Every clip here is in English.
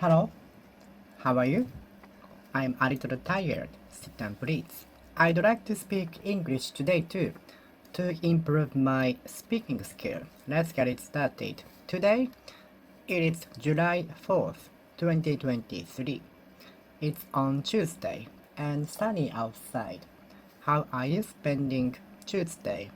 Hello, how are you? I'm a little tired. Sit down, please. I'd like to speak English today too, to improve my speaking skill. Let's get it started. Today, it is July 4th, 2023. It's on Tuesday and sunny outside. How are you spending Tuesday?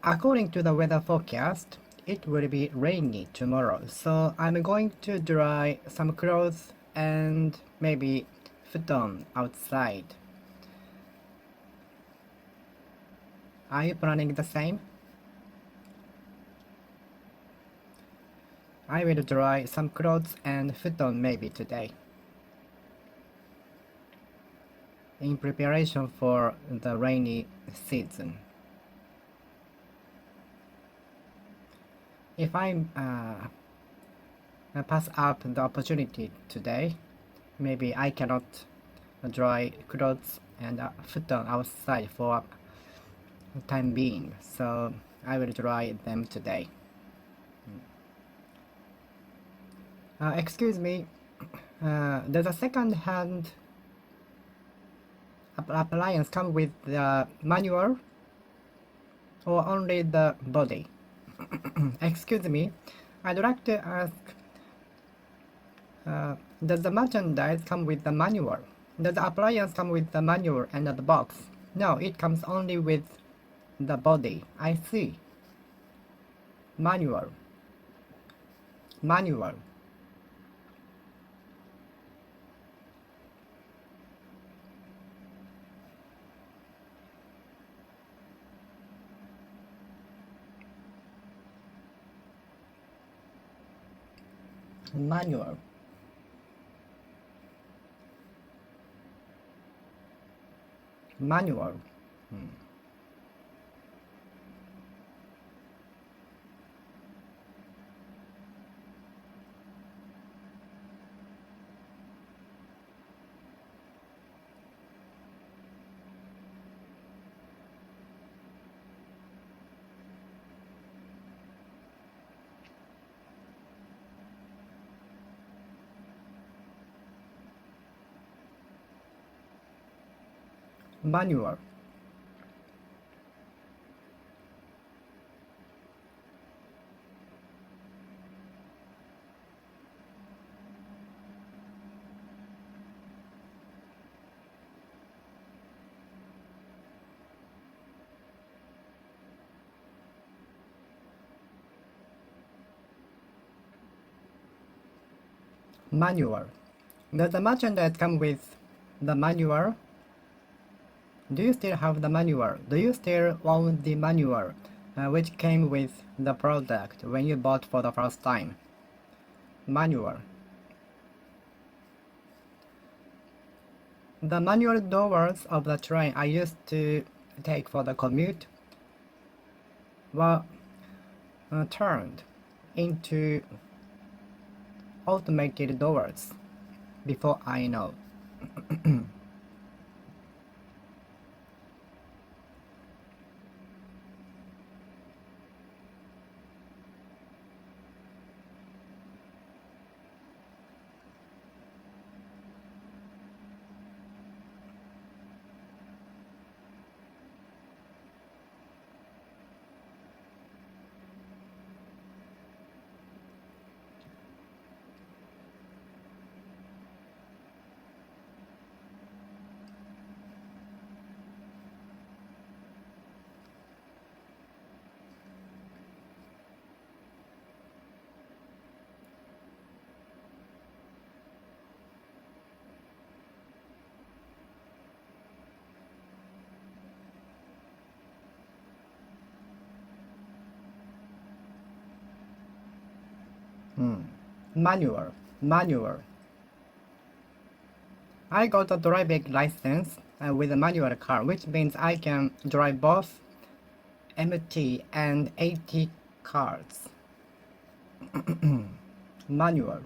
According to the weather forecast, it will be rainy tomorrow, so I'm going to dry some clothes and maybe put on outside. Are you planning the same? I will dry some clothes and put on maybe today, in preparation for the rainy season. If I pass up the opportunity today, maybe I cannot dry clothes and put on outside for time being, so I will dry them today. Excuse me, does a second-hand appliance come with the manual or only the body? Excuse me, I'd like to ask, does the merchandise come with the manual? Does the appliance come with the manual and the box? No, it comes only with the body. I see. Manual. Manual. Manual. Manual. Manual. Manual. Does the merchandise come with the manual? Do you still have the manual? Do you still own the manual which came with the product when you bought for the first time? Manual. The manual doors of the train I used to take for the commute were turned into automated doors before I know. Manual. Manual. I got a driving license with a manual car, which means I can drive both MT and AT cars. Manual.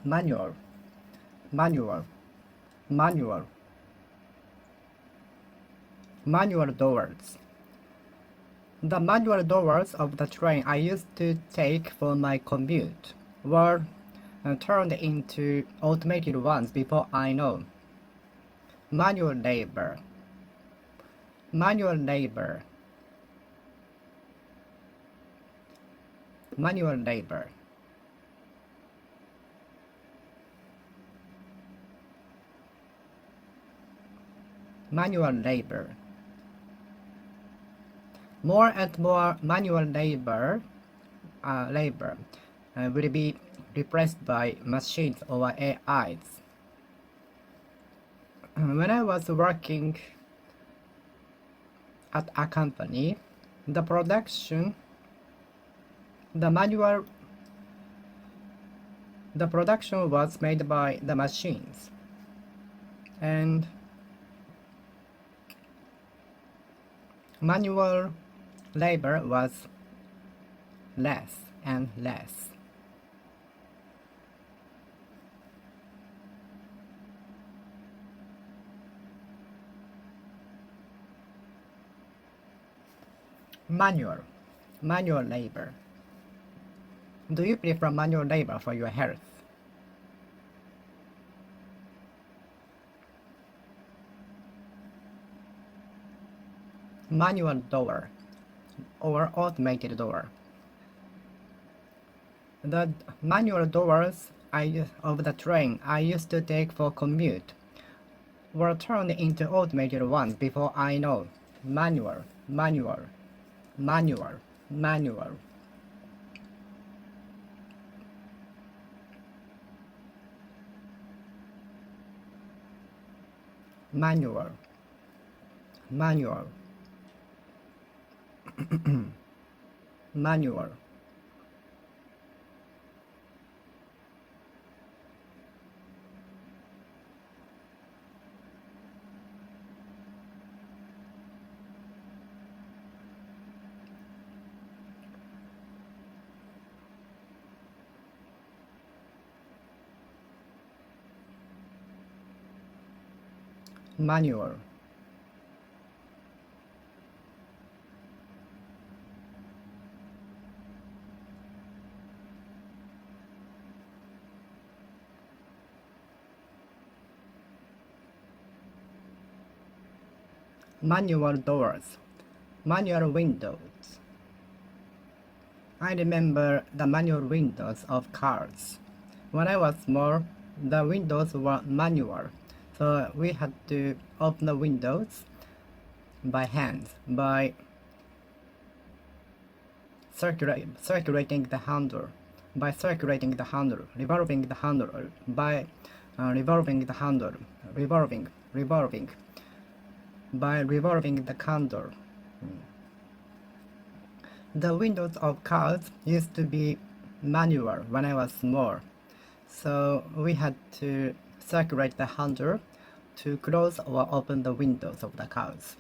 manual, manual, manual, manual doors. The manual doors of the train I used to take for my commute were turned into automated ones before I know. Manual labor, manual labor, manual labor. Manual labor. More and more manual labor will be replaced by machines or AIs. When I was working at a company, the production was made by the machines, and manual labor was less and less. Manual labor. Do you prefer manual labor for your health? Manual door or automated door. The manual doors of the train I used to take for commute were turned into automated ones before I know. Manual, manual, manual, manual. Manual, manual, manual. Manual. Manual doors. Manual windows. I remember the manual windows of cars. When I was small, the windows were manual, so we had to open the windows by hand, by circulating the handle, revolving the handle, by revolving the handle, revolving, by revolving the candle. The windows of cars used to be manual when I was small, so we had to circulate the handle to close or open the windows of the cars.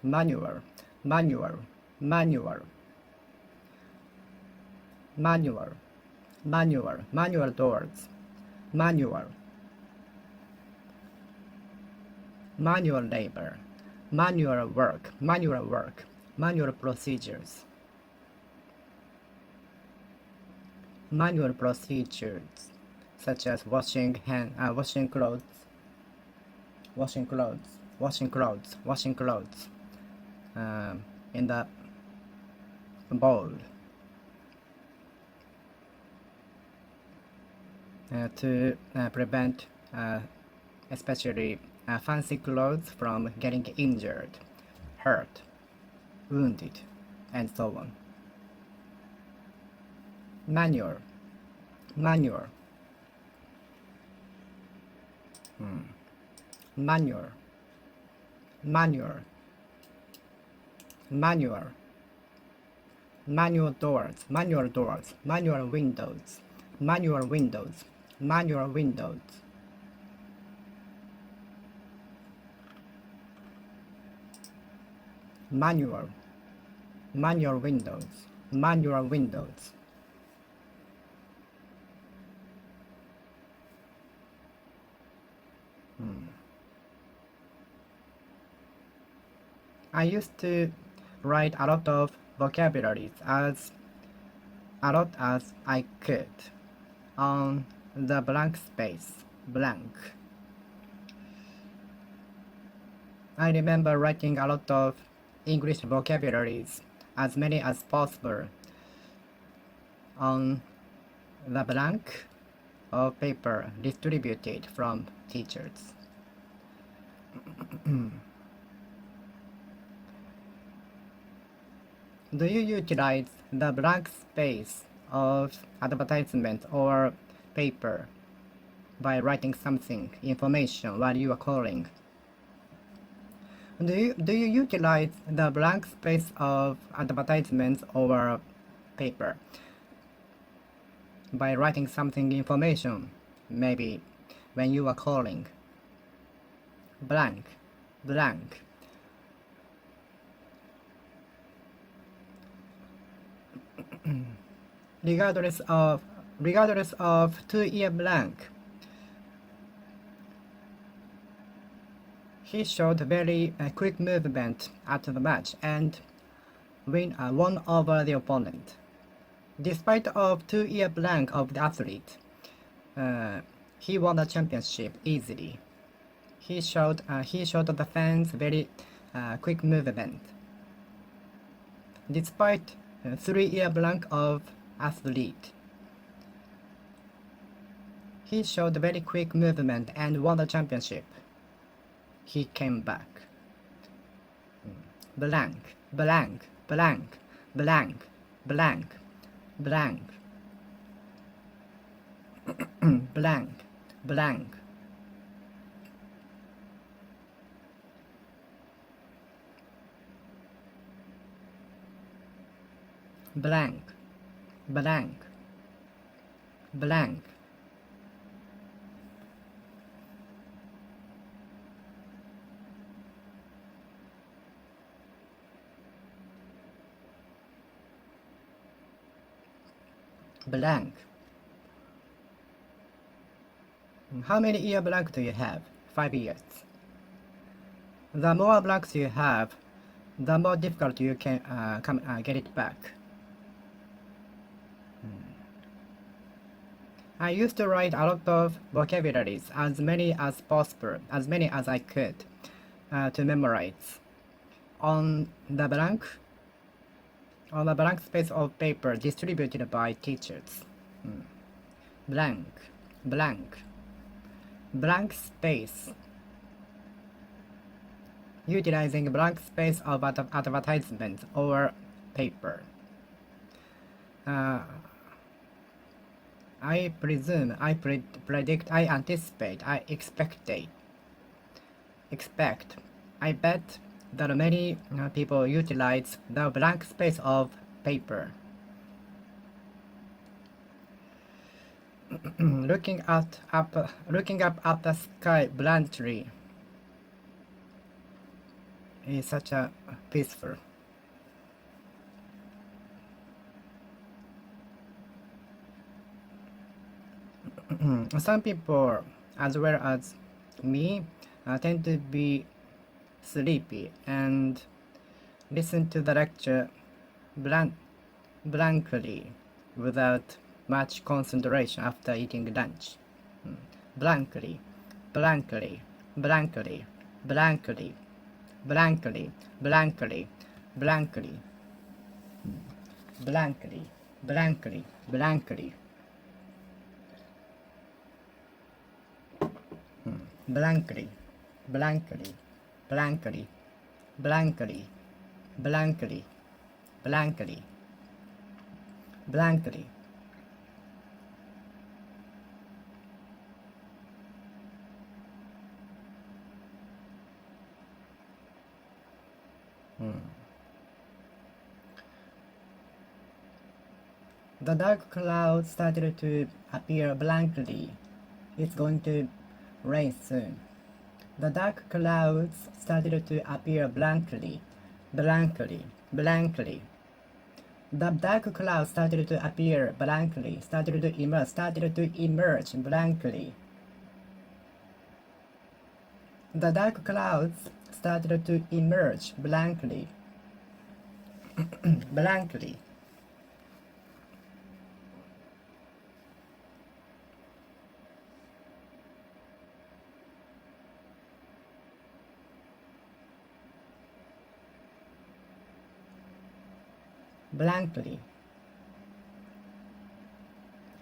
Manual, manual, manual, manual, manual, manual doors, manual, manual labor, manual work, manual procedures. Manual procedures such as washing clothes, in the bowl to prevent especially fancy clothes from getting injured, hurt, wounded, and so on. Manual, manual, manual, manual, manual, manual doors, manual windows, manual windows, manual windows. Manual windows, manual windows. I used to write a lot of vocabularies as a lot as I could on the blank space, blank. I remember writing a lot of English vocabularies, as many as possible, on the blank of paper distributed from teachers. Do you utilize the blank space of advertisement or paper by writing something, information, while you are calling? Do you utilize the blank space of advertisements or paper by writing something, information, maybe when you are calling? Blank, blank. regardless of 2-year blank, he showed very quick movement at the match and won over the opponent. Despite of 2-year blank of the athlete, he won the championship easily. He showed the fans very quick movement. Despite 3-year blank of athlete, he showed very quick movement and won the championship. He came back. Blank, blank, blank, blank, blank, blank, blank, blank. Blank, blank, blank. Blank. How many year blank do you have? 5 years. The more blanks you have, the more difficult you can get it back. I used to write a lot of vocabularies, as many as possible, as many as I could, to memorize on the blank space of paper distributed by teachers. Blank, blank, blank space. Utilizing blank space of advertisement or paper. I presume, I predict, I anticipate, I expect, I bet that many people utilize the blank space of paper. looking up at the sky bluntly is such a peaceful. Some people, as well as me, tend to be sleepy and listen to the lecture blankly without much concentration after eating lunch. Blankly, blankly, blankly, blankly, blankly, blankly, blankly, blankly, blankly, blankly. Blankly, blankly, blankly, blankly, blankly, blankly, blankly. The dark clouds started to appear blankly. It's going to rain soon. The dark clouds started to appear blankly, blankly, blankly. The dark clouds started to appear blankly, started to emerge blankly. The dark clouds started to emerge blankly. Blankly. Blankly.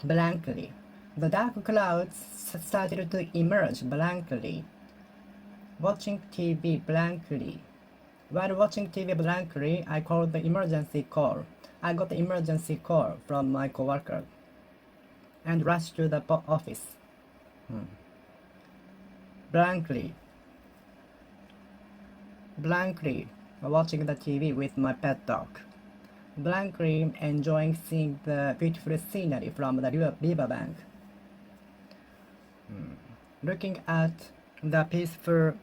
Blankly. The dark clouds started to emerge blankly. Watching TV blankly. While watching TV blankly, I called the emergency call. I got the emergency call from my coworker and rushed to the office. Blankly. Blankly watching the TV with my pet dog. Blankly enjoying seeing the beautiful scenery from the riverbank. Looking at the peaceful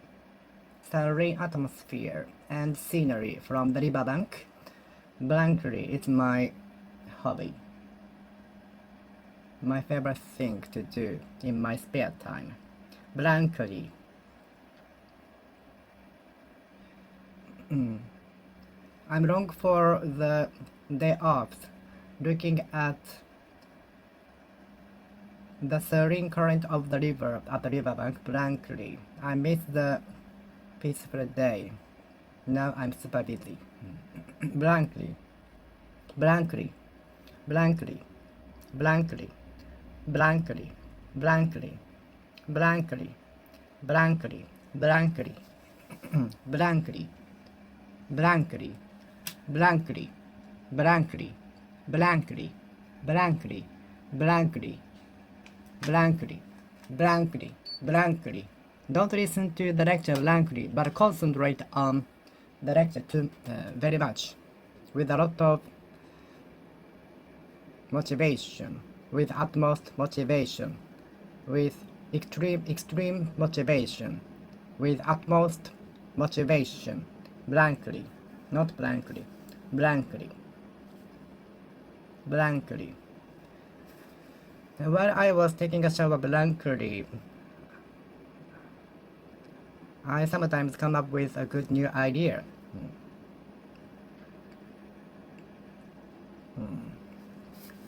serene atmosphere and scenery from the riverbank. Blankly is my hobby. My favorite thing to do in my spare time. Blankly. I'm long for the day off, looking at the serene current of the river at the riverbank blankly. I miss the peaceful day. Now I'm super busy. Blankly. Blankly. Blankly. Blankly. Blankly. Blankly. Blankly. Blankly. Blankly. Blankly. Blankly. Blankly. Blankly. Blankly. Blankly. Blankly. Blankly. Blankly. Blankly. Don't listen to the lecture blankly, but concentrate on the lecture very much, with a lot of motivation, with utmost motivation, with extreme motivation, with utmost motivation, blankly, not blankly, blankly, blankly. And while I was taking a shower blankly, I sometimes come up with a good new idea.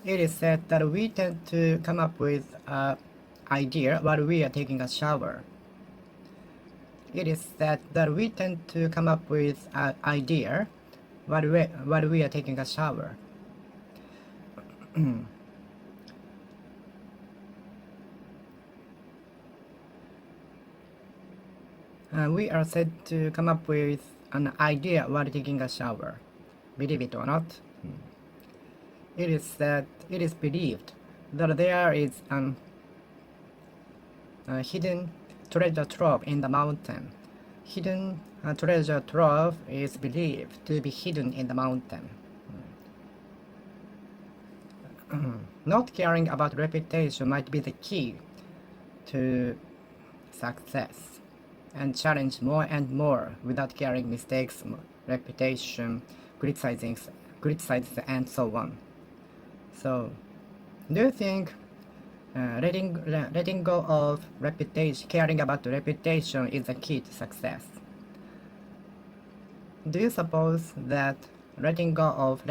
It is said that we tend to come up with an idea while we are taking a shower. It is said that we tend to come up with an idea while we are taking a shower. We are said to come up with an idea while taking a shower. Believe it or not. It is believed that there is a hidden treasure trove in the mountain. Hidden treasure trove is believed to be hidden in the mountain. Not caring about reputation might be the key to success, and challenge more and more without caring mistakes, reputation, criticizing, and so on. So, do you think letting go of reputation, caring about the reputation, is the key to success? Do you suppose that letting go of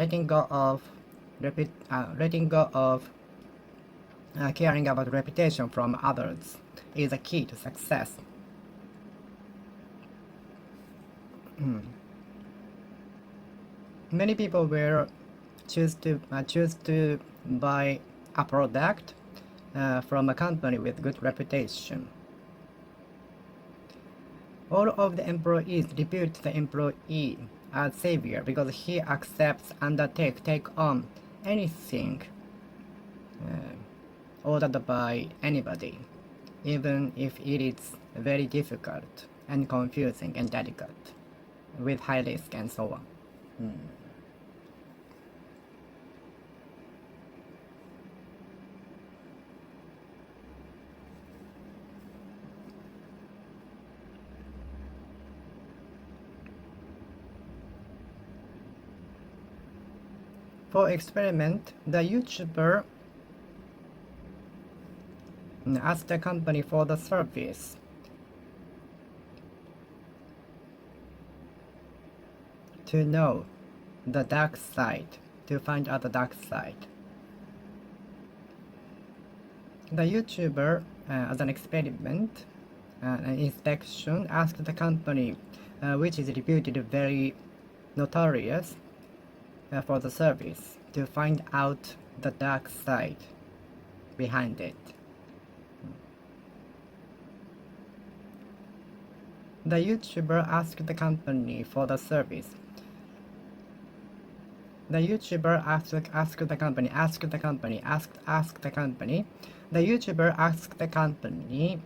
caring about reputation from others is a key to success? Many people will choose to buy a product from a company with good reputation. All of the employees repute the employee as savior because he accepts and take on anything ordered by anybody, even if it is very difficult and confusing and delicate, with high risk and so on. For experiment, the YouTuber asked the company for the service. to know the dark side, to find out the dark side. The YouTuber, as an experiment, an inspection, asked the company, which is reputed very notorious for the service, to find out the dark side behind it. The YouTuber asked the company for the service. The YouTuber asked the company. The YouTuber asked the company,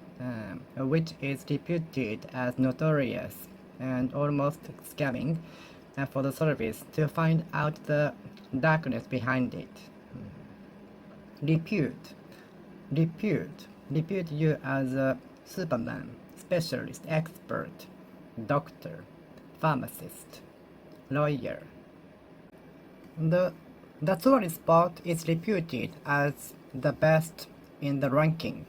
which is reputed as notorious and almost scamming for the service, to find out the darkness behind it. Repute you as a Superman, specialist, expert, doctor, pharmacist, lawyer. The tourist spot is reputed as the best in the ranking,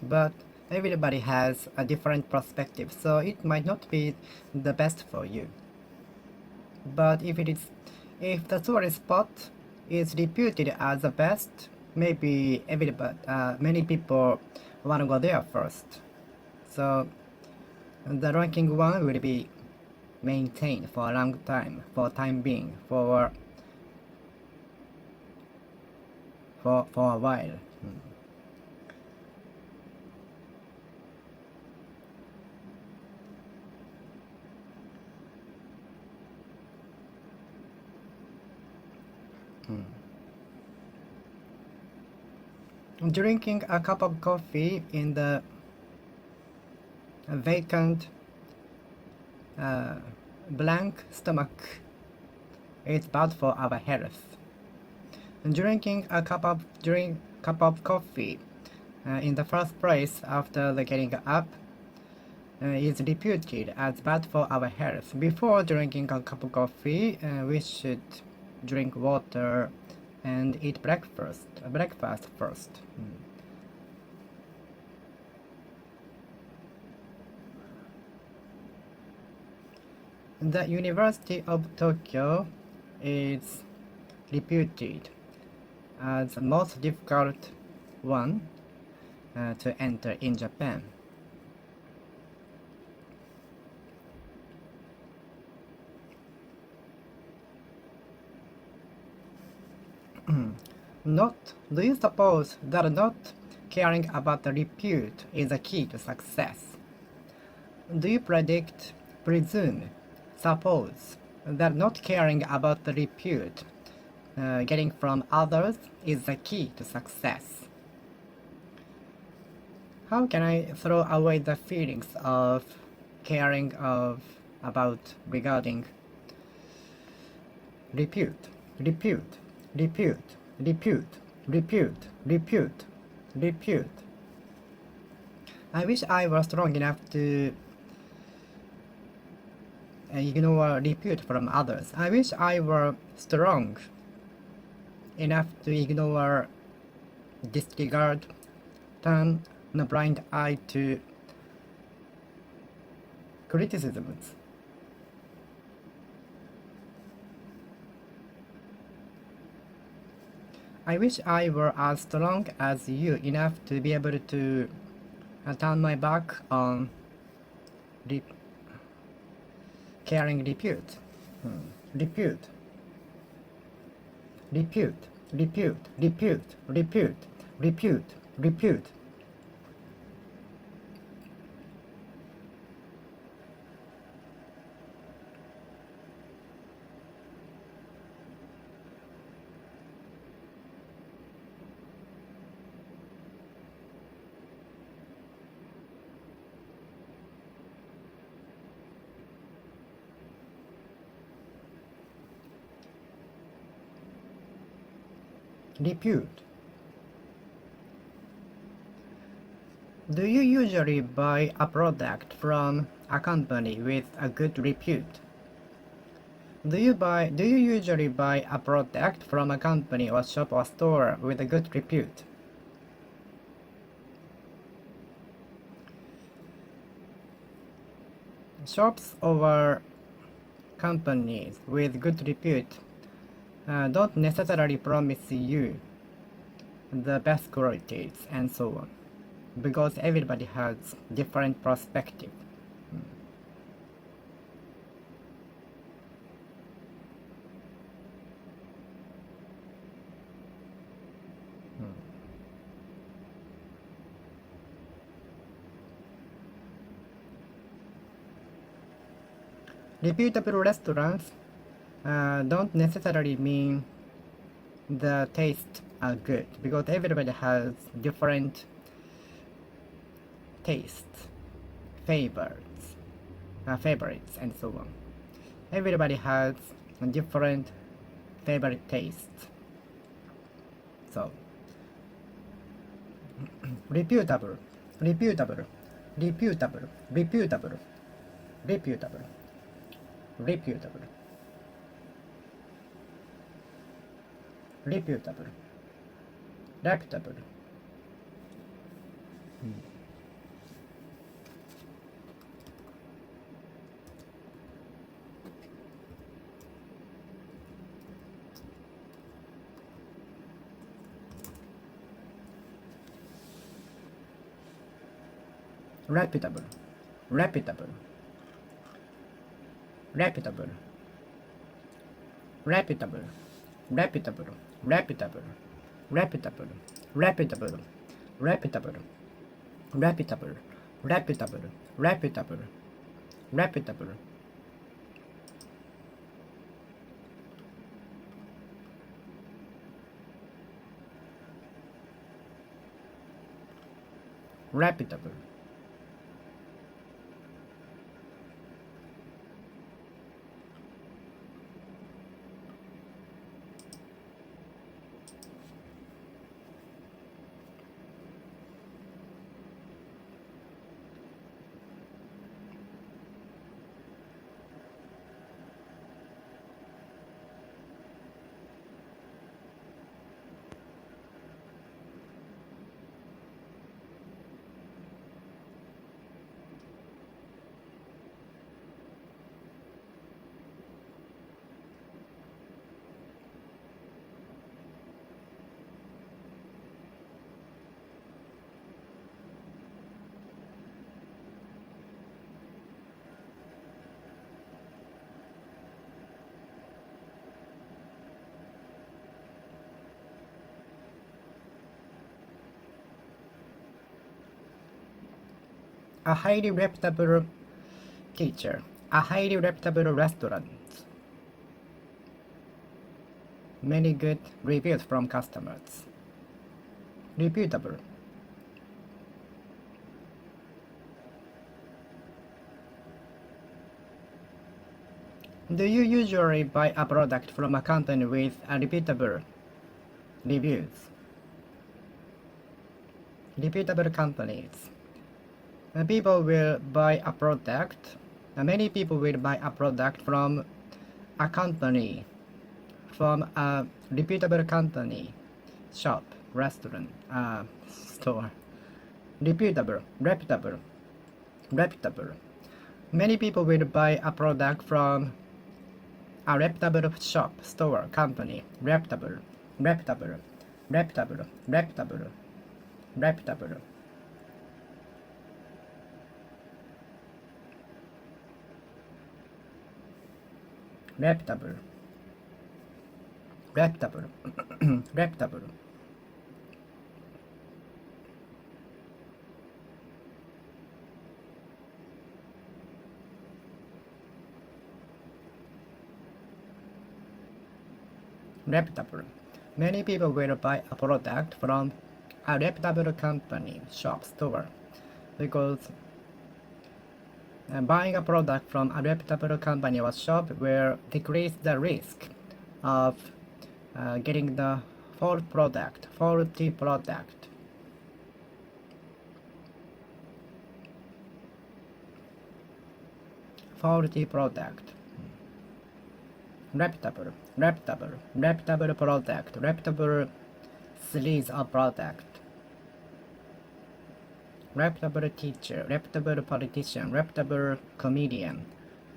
but everybody has a different perspective, so it might not be the best for you. But if the tourist spot is reputed as the best, maybe many people want to go there first. So the ranking one will be maintained for a long time, for time being, for a while. Drinking a cup of coffee in the vacant blank stomach is bad for our health. Drinking a cup of coffee in the first place after getting up is reputed as bad for our health. Before drinking a cup of coffee, we should drink water and eat breakfast first. The University of Tokyo is reputed as the most difficult one to enter in Japan. Do you suppose that not caring about the repute is the key to success? Do you presume, suppose that not caring about the repute getting from others is the key to success? How can I throw away the feelings of caring regarding repute? I wish I were strong enough to ignore repute from others. I wish I were strong enough to ignore, disregard, turn a blind eye to criticisms. I wish I were as strong as you enough to be able to turn my back on caring repute. Repute. Repute. Do you usually buy a product from a company with a good repute? Do you usually buy a product from a company or shop or store with a good repute? Shops or companies with good repute don't necessarily promise you the best qualities and so on, because everybody has different perspective. Reputable restaurants don't necessarily mean the taste are good, because everybody has different tastes, favorites, and so on. Everybody has different favorite tastes. So, reputable, reputable, reputable, reputable, reputable, reputable, reputable, reputable. Reputable, reputable, reputable, reputable, reputable, reputable, reputable, reputable, reputable, reputable, reputable, reputable, reputable. Reputable. A highly reputable teacher, a highly reputable restaurant, many good reviews from customers. Reputable. Do you usually buy a product from a company with a reputable reviews? Reputable companies. People will buy a product. Many people will buy a product from a company, from a reputable company, shop, restaurant, store. Reputable, reputable, reputable. Many people will buy a product from a reputable shop, store, company. Reputable, reputable, reputable, reputable, reputable. Reputable, reputable, reputable. Reputable. Many people will buy a product from a reputable company, shop, store, because buying a product from a reputable company or shop will decrease the risk of getting the faulty product. Faulty product. Reputable, reputable, reputable product, reputable series of product. Reputable teacher, reputable politician, reputable comedian,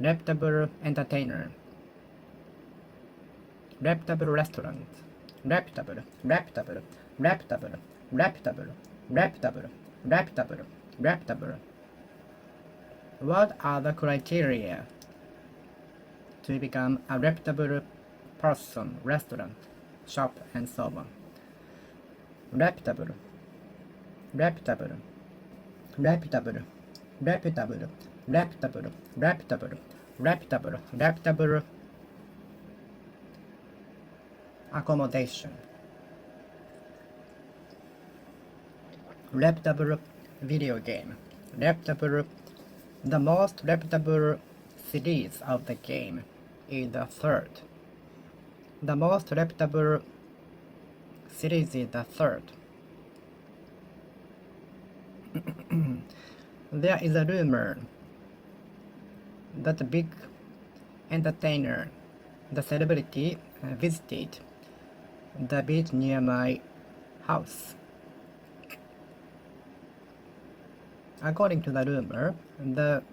reputable entertainer, reputable restaurant, reputable, reputable, reputable, reputable, reputable, reputable, reputable. What are the criteria to become a reputable person, restaurant, shop, and so on? Reputable, reputable, reputable, reputable, reputable, reputable, reputable, reputable accommodation, reputable video game, reputable. The most reputable series of the game is the third. The most reputable series is the third. There is a rumor that the big entertainer, the celebrity, visited the beach near my house. According to the rumor, the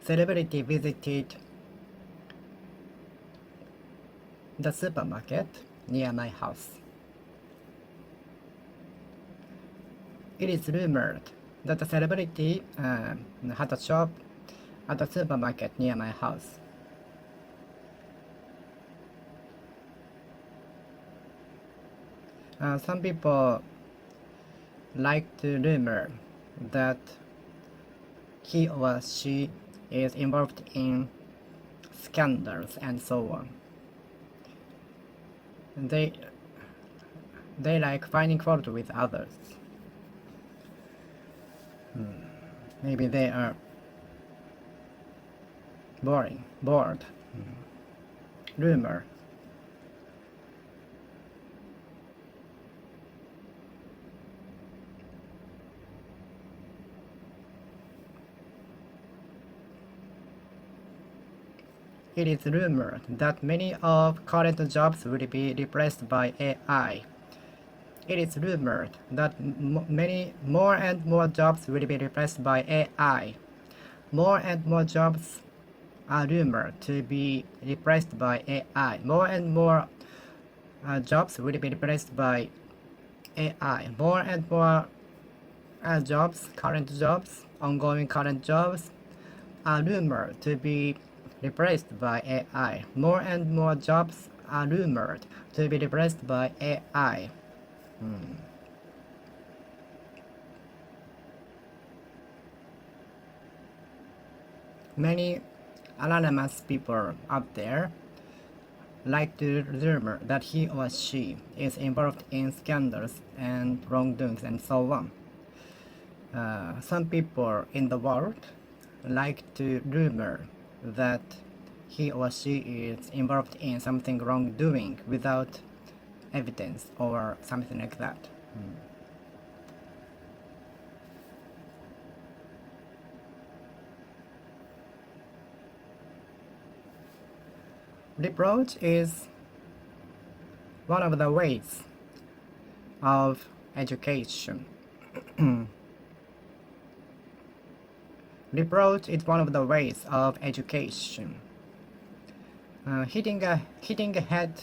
celebrity visited the supermarket near my house. It is rumored that the celebrity had a shop at the supermarket near my house. Some people like to rumor that he or she is involved in scandals and so on. They like finding fault with others. Maybe they are bored. Rumor. It is rumored that many of current jobs will be replaced by AI. It is rumored that many more and more jobs will be replaced by AI. More and more jobs are rumored to be replaced by AI. More and more jobs will be replaced by AI. More and more jobs, current jobs, ongoing current jobs are rumored to be replaced by AI. More and more jobs are rumored to be replaced by AI. Many anonymous people out there like to rumor that he or she is involved in scandals and wrongdoings and so on. Some people in the world like to rumor that he or she is involved in something wrongdoing without evidence or something like that. Reproach is one of the ways of education. Reproach is one of the ways of education. Hitting a head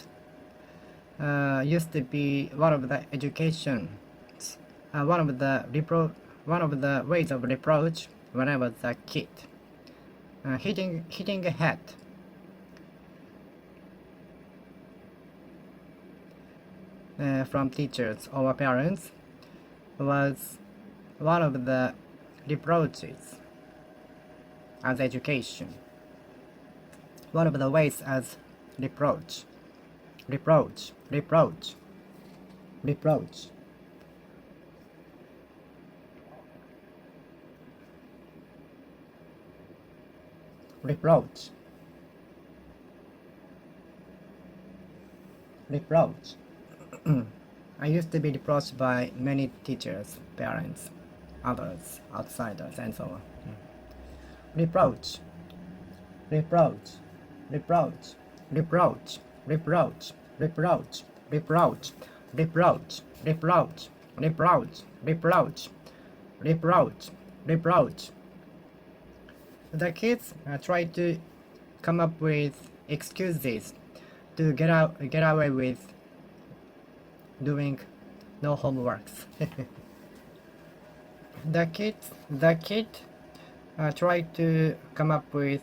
used to be one of the education, one of the ways of reproach when I was a kid. Hitting a head from teachers or parents was one of the reproaches as education. One of the ways as reproach. Reproach. Reproach. Reproach. Reproach. Reproach. I used to be reproached by many teachers, parents, others, outsiders, and so on. Reproach. Reproach. Reproach. Reproach. Reproach. Reproach. Reproach. Reproach. Reproach. Reproach. Reproach. Reproach. Reproach. The kids try to come up with excuses to get away with doing no homeworks. The kid tried to come up with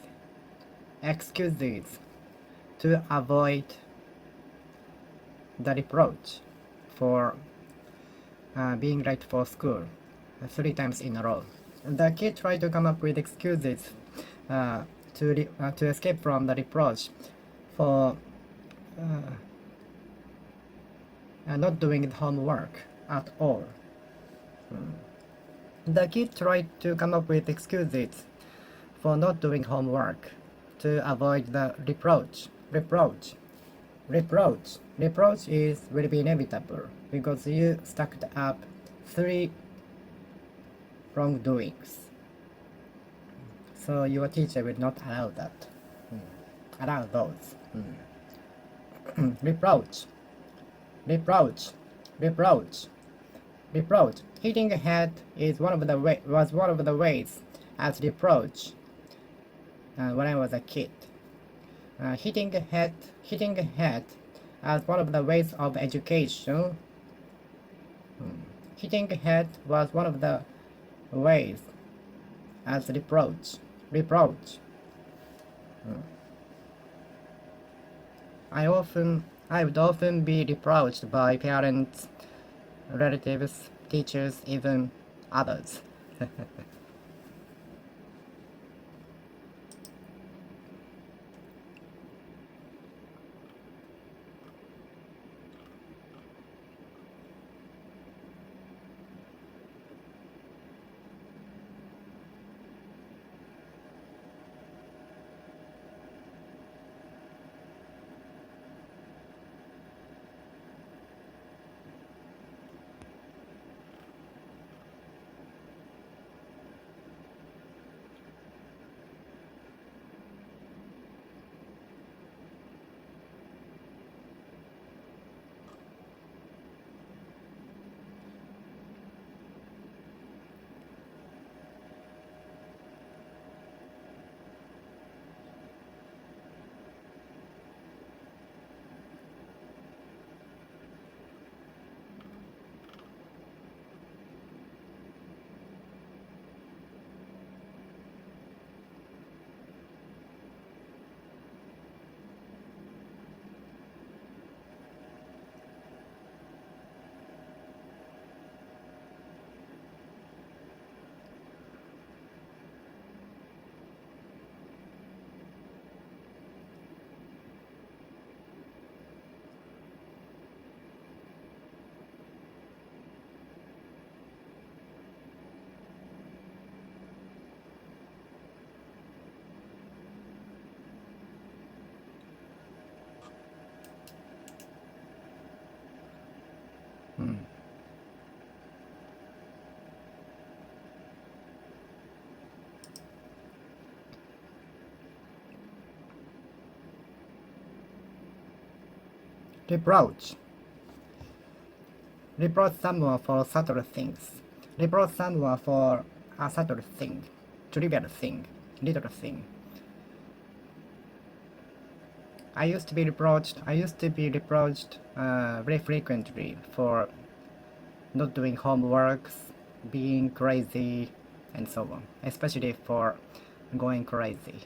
excuses to avoid the reproach for being late for school 3 times in a row. The kid tried to come up with excuses to escape from the reproach for not doing homework at all. The kid tried to come up with excuses for not doing homework to avoid the reproach. Reproach will be inevitable because you stacked up 3 wrongdoings. So your teacher will not allow that. Allow those. Reproach. Hitting a head was one of the ways as reproach when I was a kid. Hitting a head as one of the ways of education. Hitting a head was one of the ways as reproach. I would often be reproached by parents, relatives, teachers, even others. Reproach someone for subtle things. Reproach someone for a subtle thing, trivial thing, little thing. I used to be reproached very frequently for not doing homeworks, being crazy, and so on. Especially for going crazy.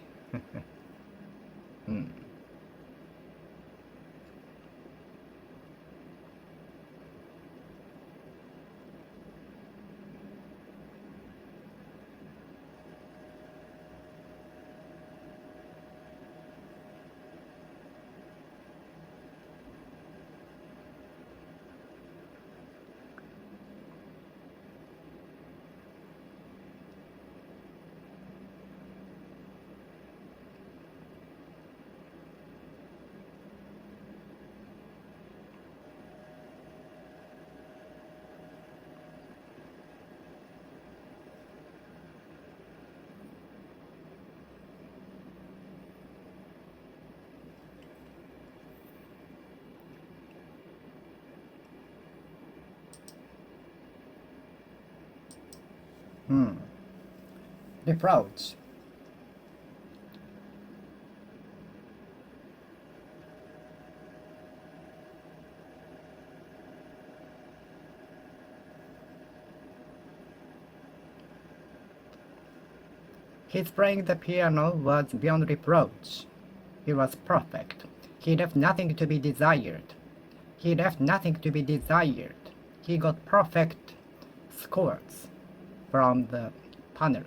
Reproach. His playing the piano was beyond reproach. He was perfect. He left nothing to be desired. He left nothing to be desired. He got perfect scores from the panels.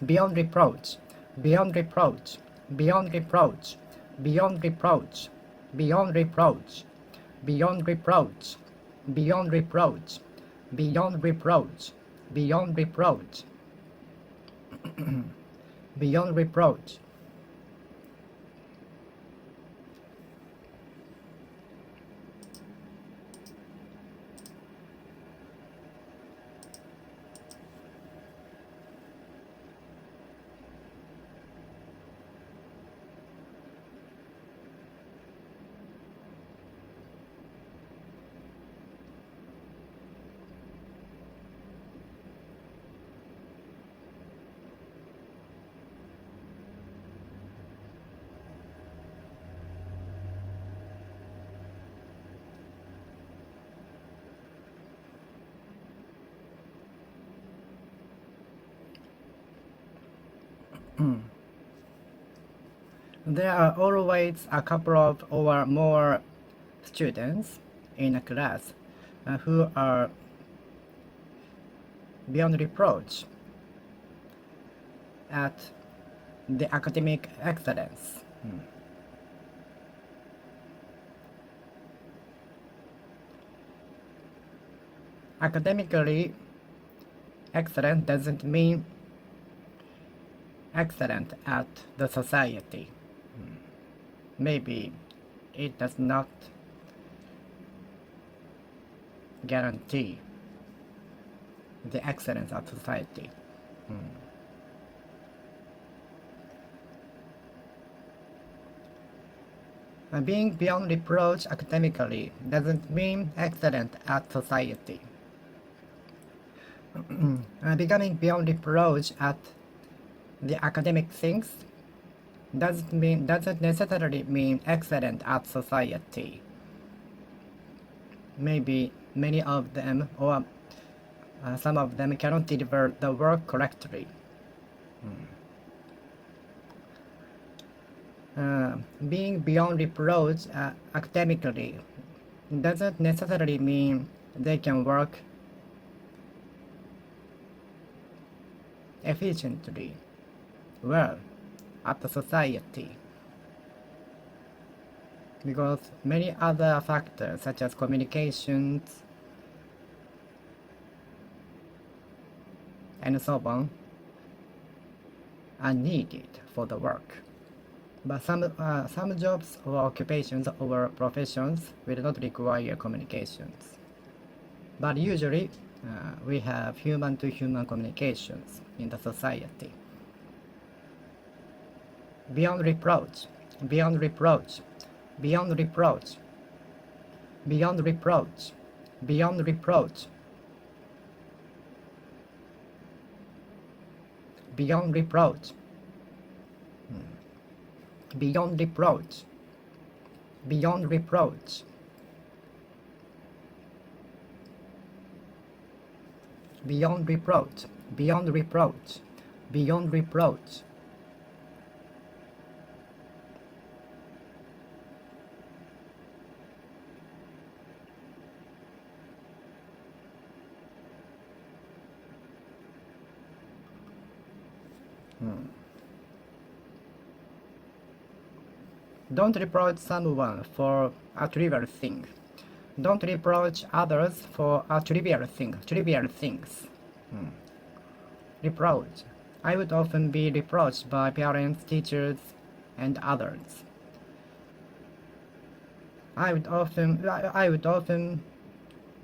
Beyond reproach, beyond reproach, beyond reproach, beyond reproach, beyond reproach, beyond reproach, beyond reproach, beyond reproach, beyond reproach, beyond reproach. There are always a couple of or more students in a class who are beyond reproach at the academic excellence. Academically excellent doesn't mean excellent at the society. Maybe it does not guarantee the excellence of society. Being beyond reproach academically doesn't mean excellent at society. Becoming beyond reproach at the academic things doesn't necessarily mean excellent at society. Maybe many of them or some of them cannot deliver the work correctly. Being beyond reproach academically doesn't necessarily mean they can work efficiently well at the society, because many other factors such as communications and so on are needed for the work. But some jobs or occupations or professions will not require communications. But usually we have human-to-human communications in the society. Beyond reproach, beyond reproach, beyond reproach, beyond reproach, beyond reproach, beyond reproach, beyond reproach, beyond reproach, beyond reproach, beyond reproach, beyond reproach. Don't reproach someone for a trivial thing. Don't reproach others for a trivial things. Reproach. I would often be reproached by parents, teachers, and others. I would often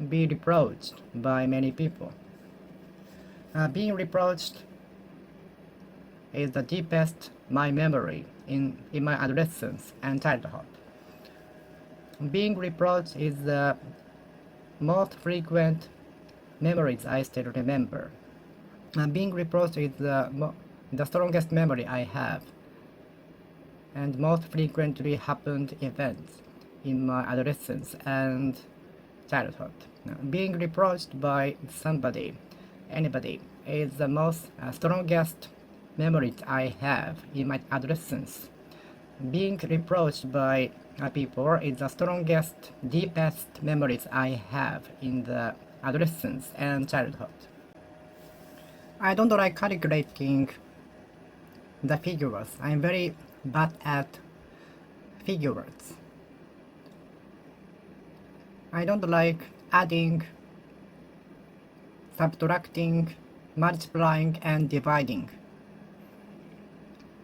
be reproached by many people. Being reproached is the deepest my memory in my adolescence and childhood. Being reproached is the most frequent memories I still remember. Being reproached is the strongest memory I have, and most frequently happened events in my adolescence and childhood. Being reproached by somebody anybody is the most strongest memories I have in my adolescence. Being reproached by people is the strongest, deepest memories I have in the adolescence and childhood. I don't like calculating the figures. I'm very bad at figures. I don't like adding, subtracting, multiplying and dividing.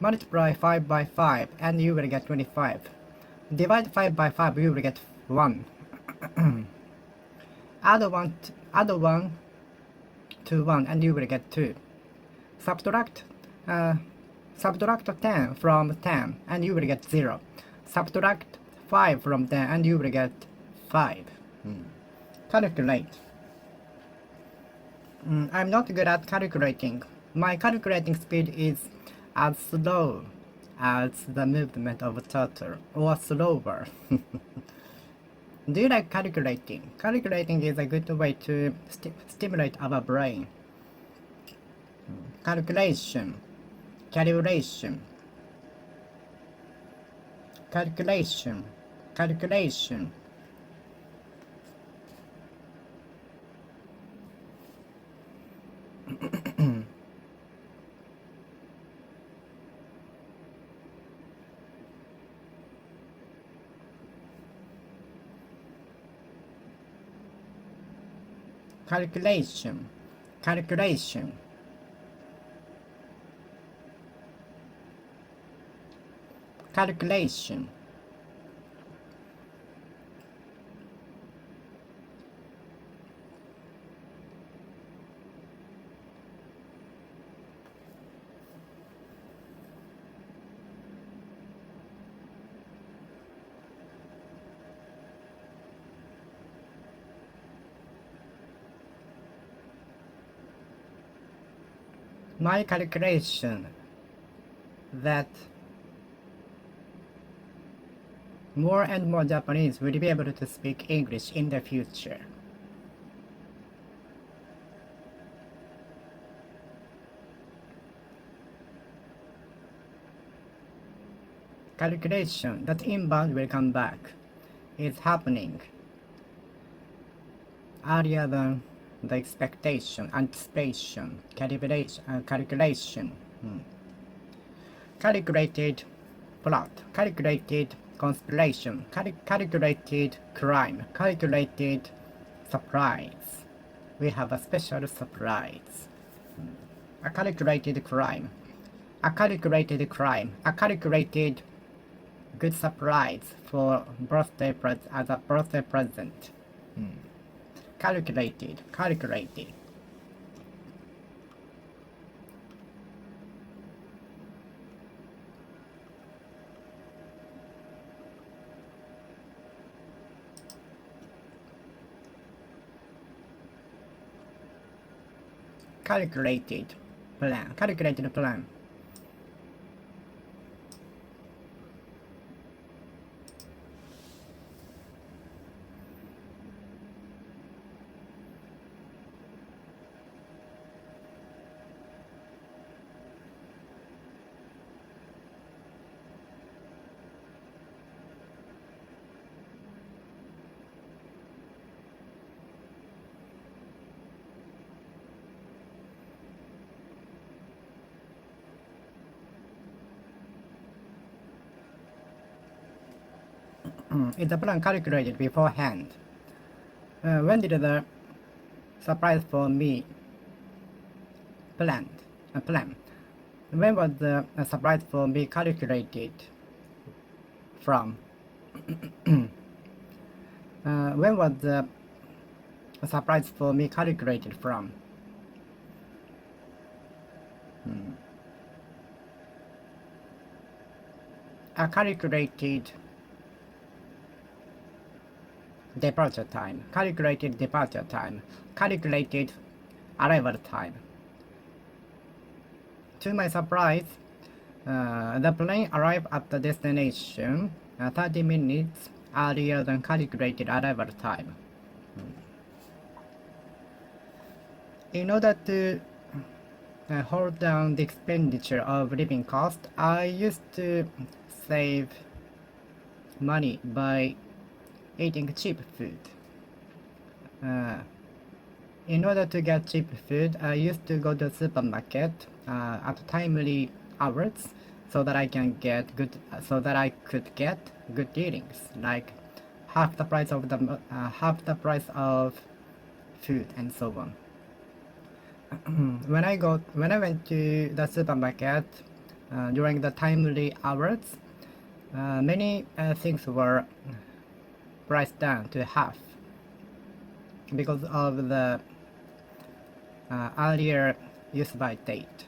Multiply 5 by 5 and you will get 25. Divide 5 by 5, you will get 1. add 1 to 1 and you will get 2. Subtract 10 from 10 and you will get 0. Subtract 5 from 10 and you will get 5. Calculate. I'm not good at calculating. My calculating speed is as slow as the movement of a turtle, or slower. Do you like calculating? Calculating is a good way to stimulate our brain. Calculation, calculation, calculation, calculation. Calculation, calculation. Calculation. My calculation that more and more Japanese will be able to speak English in the future. Calculation that inbound will come back is happening earlier than the expectation, anticipation, calculation. Calculated plot, calculated conspiration, calculated crime, calculated surprise. We have a special surprise. A calculated crime, a calculated crime, a calculated good surprise for birthday as a birthday present. Calculated, calculated. Calculated plan, calculated plan. Is the plan calculated beforehand? When did the surprise for me plan? When was the surprise for me calculated from? When was the surprise for me calculated from? A calculated departure time, calculated departure time, calculated arrival time. To my surprise, the plane arrived at the destination 30 minutes earlier than calculated arrival time. In order to hold down the expenditure of living cost, I used to save money by eating cheap food. In order to get cheap food, I used to go to the supermarket at timely hours so that I could get good dealings, like half the price of food and so on. When I went to the supermarket during the timely hours, many things were priced down to half because of the earlier use by date.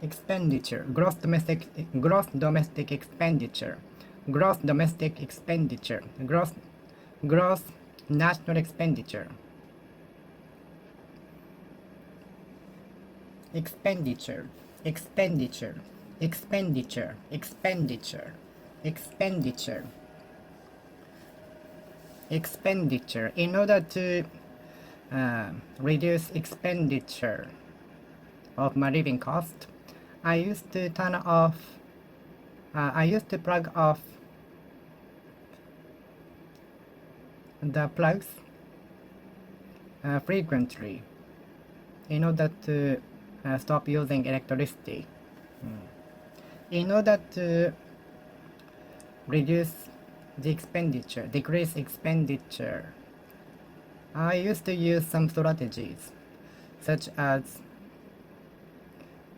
Expenditure, gross domestic expenditure, gross domestic expenditure, gross national expenditure. Expenditure, expenditure, expenditure, expenditure, expenditure, expenditure. In order to reduce expenditure of my living cost, I used to plug off the plugs frequently in order to stop using electricity. In order to decrease expenditure, I used to use some strategies, such as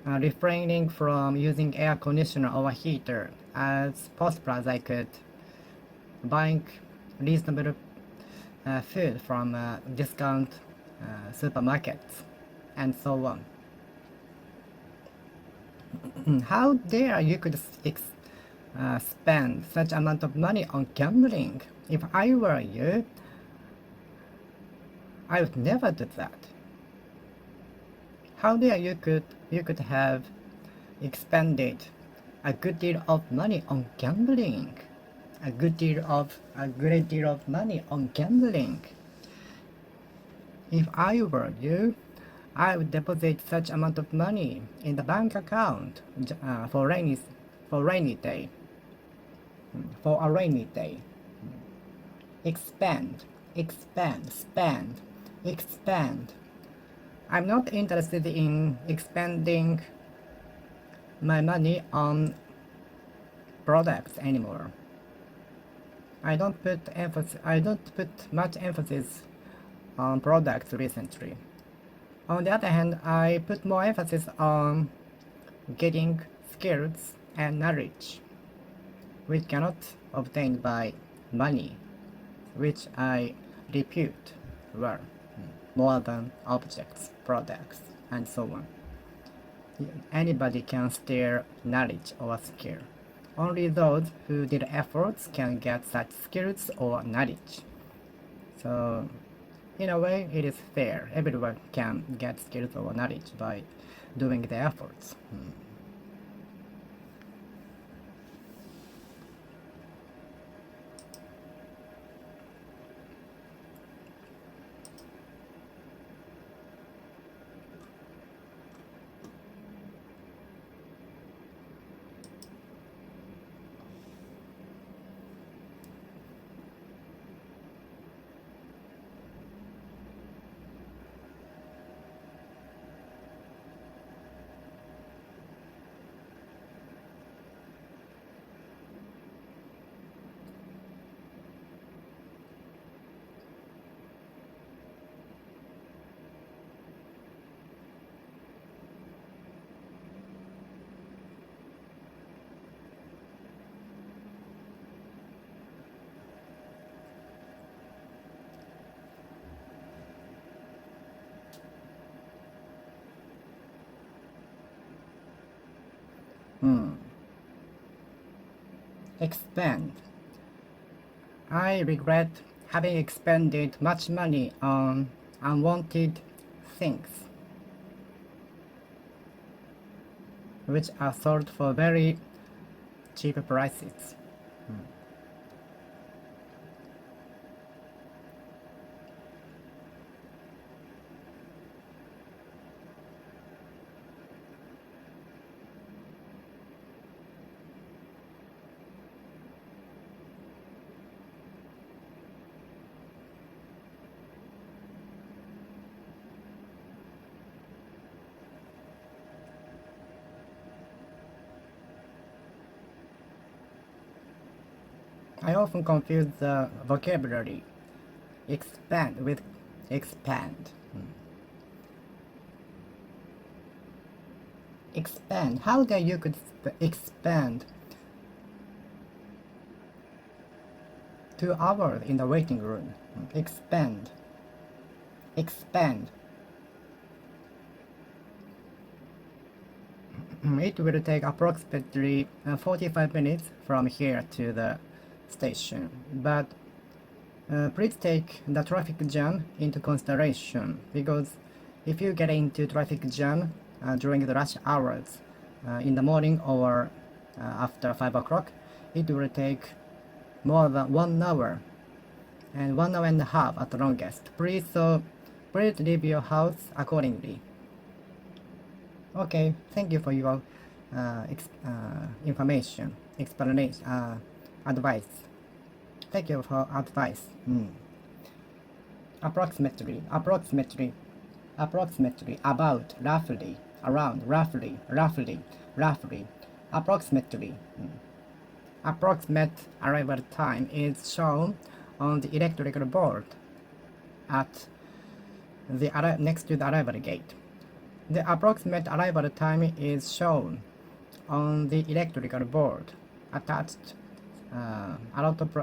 refraining from using air conditioner or heater as possible as I could, buying reasonable food from discount supermarkets, and so on. How dare you could spend such amount of money on gambling? If I were you, I would never do that. How dare you could have expended a good deal of money on gambling? A great deal of money on gambling. If I were you, I would deposit such amount of money in the bank account for a rainy day. Expand, spend. I'm not interested in expending my money on products anymore. I don't put much emphasis on products recently. On the other hand, I put more emphasis on getting skills and knowledge, which cannot obtain by money, which I repute were more than objects, products, and so on. Anybody can steal knowledge or skill. Only those who did efforts can get such skills or knowledge. So, in a way, it is fair. Everyone can get skills or knowledge by doing the efforts. Expand. I regret having expended much money on unwanted things, which are sold for very cheap prices. I often confuse the vocabulary expand with expand. Expand. How can you could expand 2 hours in the waiting room? Expand. Expand. It will take approximately 45 minutes from here to the station, but please take the traffic jam into consideration, because if you get into traffic jam during the rush hours in the morning or after 5 o'clock, it will take more than 1 hour and 1 hour and a half at the longest. Please leave your house accordingly. Okay, thank you for your information, explanation, advice. Thank you for advice. Approximately, about, roughly, around, roughly, approximately. Approximate arrival time is shown on the electrical board at the next to the arrival gate. The approximate arrival time is shown on the electrical board attached a lot of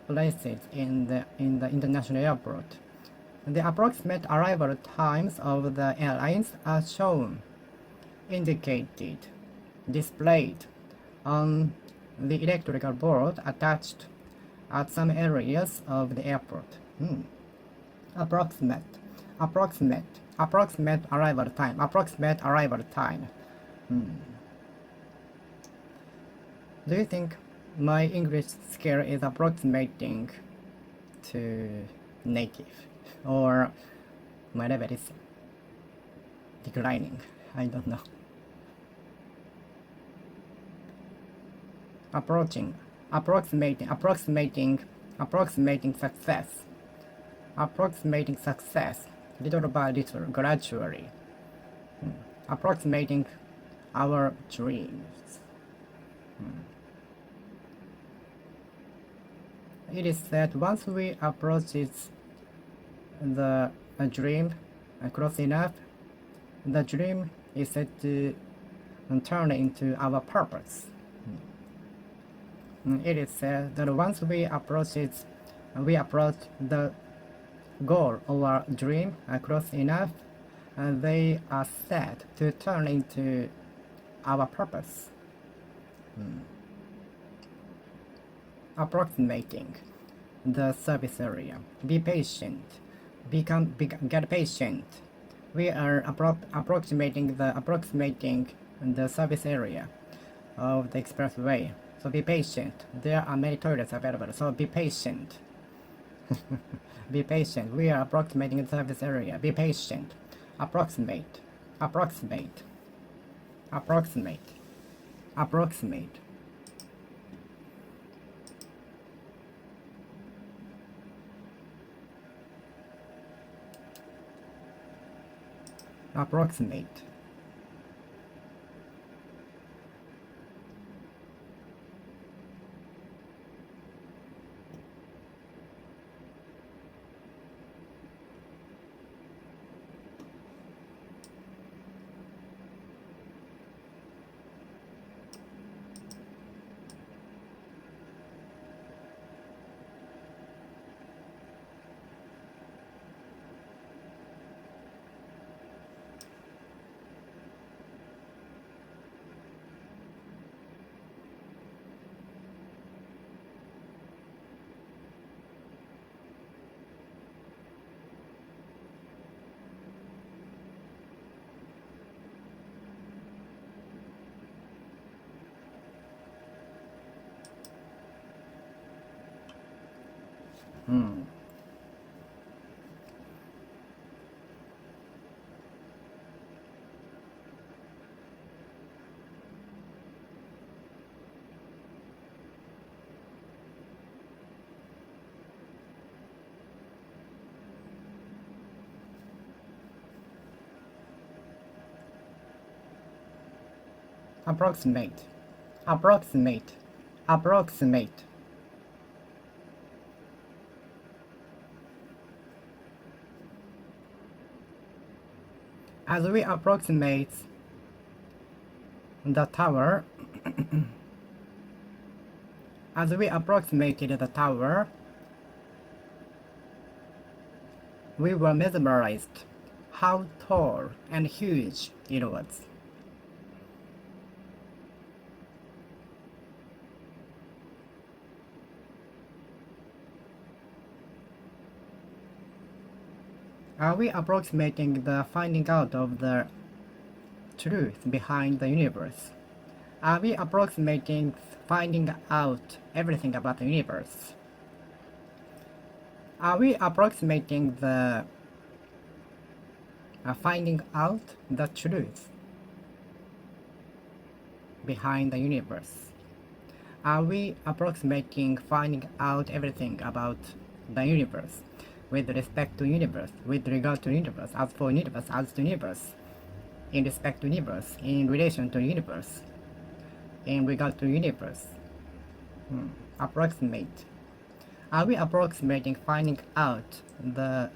places in the international airport. The approximate arrival times of the airlines are shown, indicated, displayed on the electrical board attached at some areas of the airport. Approximate arrival time. Do you think my English skill is approximating to native, or my level is declining? I don't know. Approximating success, little by little, gradually. Approximating our dreams. It is said once we approach the dream close enough, the dream is said to turn into our purpose. It is said that once we approach the goal or dream close enough, they are said to turn into our purpose. Approximating the service area. Be patient. Get patient. We are approximating the service area of the expressway. So be patient. There are many toilets available. So be patient. Be patient. We are approximating the service area. Be patient. Approximate. Approximate. Approximate. Approximate. Approximate. Approximate. approximate, approximate. As we approximate the tower, as we approximated the tower, we were mesmerized how tall and huge it was. Are we approximating the finding out of the truth behind the universe? Are we approximating finding out everything about the universe? Are we approximating the finding out the truth behind the universe? Are we approximating finding out everything about the universe with respect to universe, with regard to universe, as for universe, as to universe, in respect to universe, in relation to universe, in regard to universe? Approximate. Are we approximating finding out the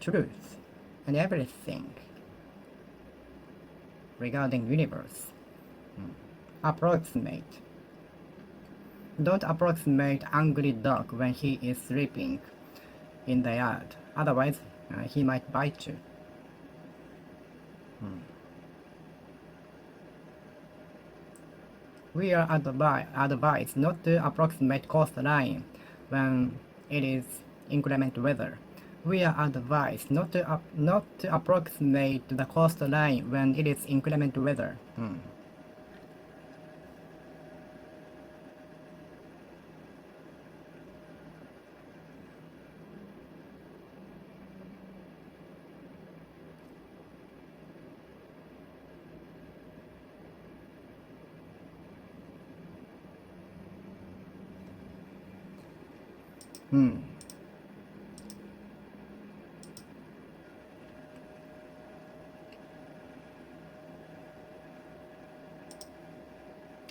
truth and everything regarding universe? Approximate. Don't approximate angry dog when he is sleeping in the yard, otherwise he might bite you. We are advised not to approximate coastline when it is inclement weather. We are advised not to approximate the coastline when it is inclement weather.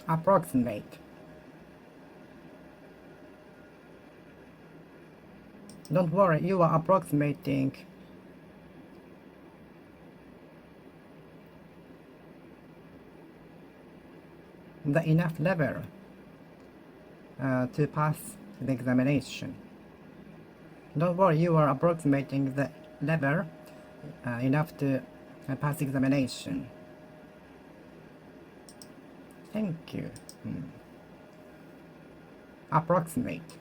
Approximate. Don't worry, you are approximating the enough level to pass the examination. Don't worry, you are approximating the level enough to pass examination. Thank you. Approximate.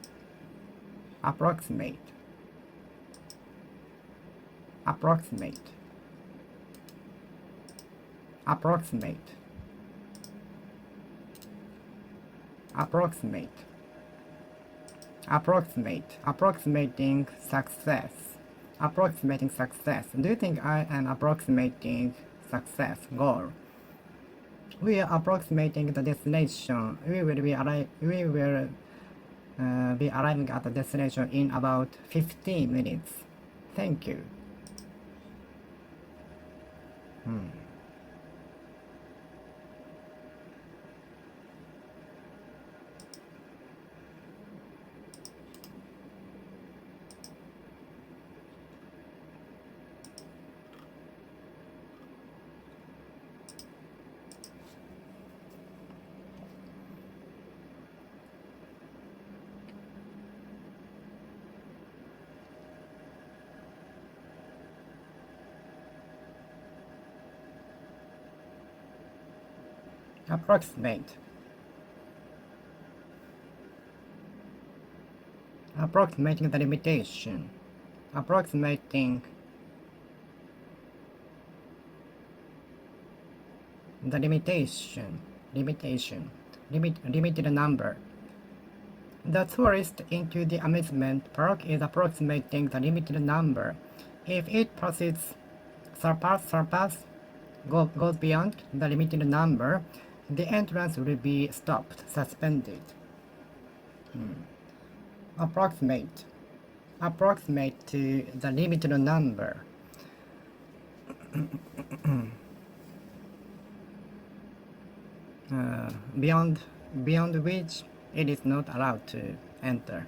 Approximate. Approximate. Approximate. Approximate. Approximate. Approximating success. Approximating success. Do you think I am approximating success goal? We are approximating the destination. We will be arriving at the destination in about 15 minutes. Thank you. Approximate. Approximating the limitation. Approximating the limitation. Limited number. The tourist into the amusement park is approximating the limited number. If it proceeds goes beyond the limited number, the entrance will be stopped, suspended. Approximate to the limited number. Beyond beyond which it is not allowed to enter.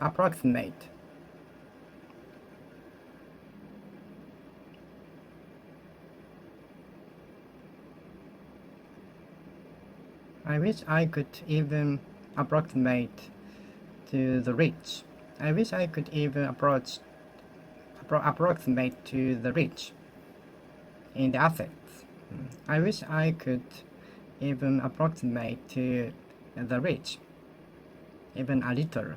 Approximate. I wish I could even approximate to the rich. I wish I could even approximate to the rich in the assets. I wish I could even approximate to the rich, even a little.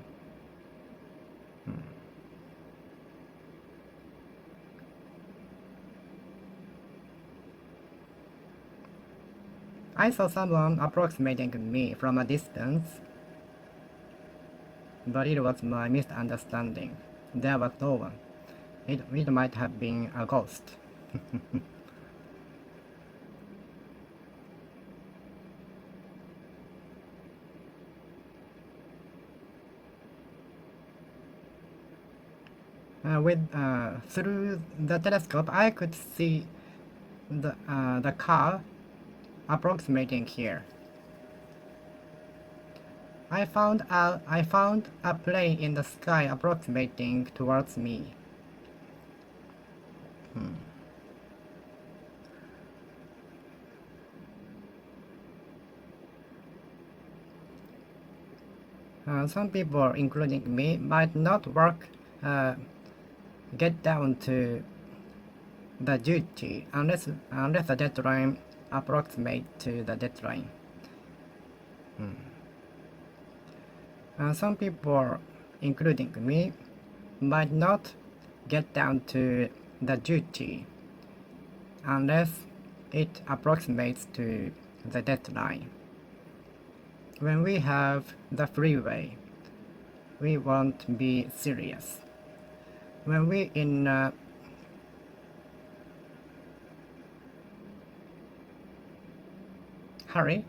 I saw someone approximating me from a distance, but it was my misunderstanding. There was no one. It might have been a ghost. Through the telescope, I could see the car approximating here. I found a plane in the sky approximating towards me. Some people, including me, might not get down to the duty unless the deadline approximate to the deadline. Some people, including me, might not get down to the duty unless it approximates to the deadline. When we have the freeway, we won't be serious. When we in hurry,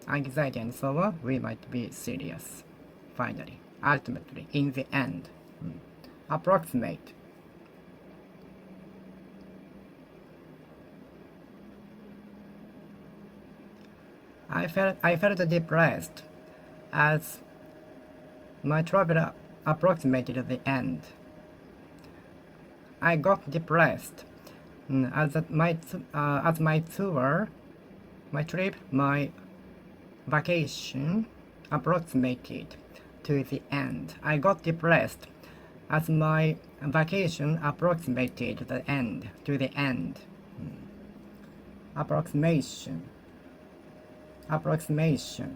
anxiety and so on, we might be serious. Finally, ultimately, in the end. Approximate. I felt depressed as my travel approximated the end. I got depressed as my tour, my trip, my vacation approximated to the end. I got depressed as my vacation approximated the end, to the end. Approximation. Approximation.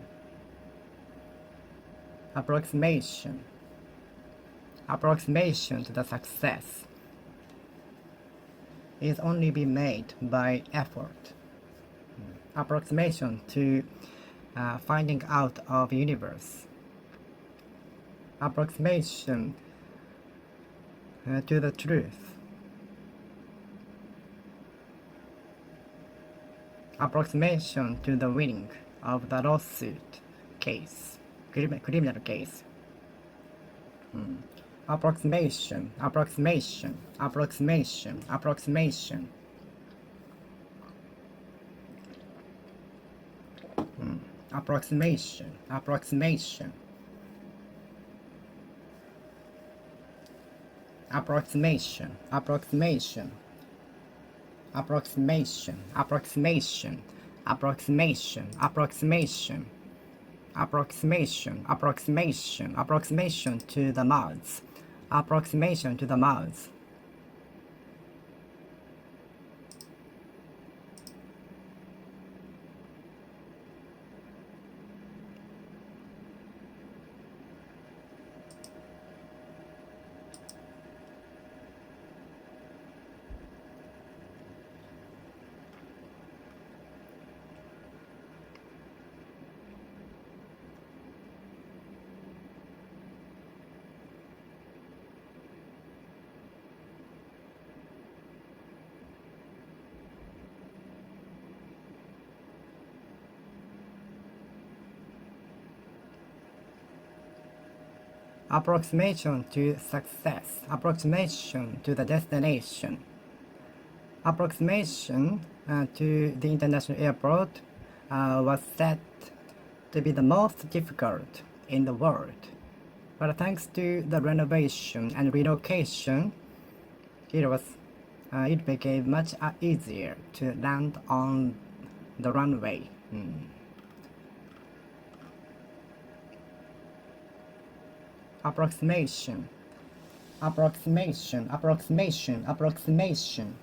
Approximation. Approximation to the success is only be made by effort. Approximation to finding out of universe. Approximation to the truth. Approximation to the winning of the lawsuit case, criminal case. Approximation, approximation, approximation, approximation. Approximation, approximation. Approximation, approximation. Approximation, approximation, approximation, approximation. Approximation, approximation, approximation to the mouths. Approximation to the mouths. Approximation to success. Approximation to the destination. approximation to the international airport was said to be the most difficult in the world. But thanks to the renovation and relocation, it became much easier to land on the runway. Approximation, approximation, approximation, approximation,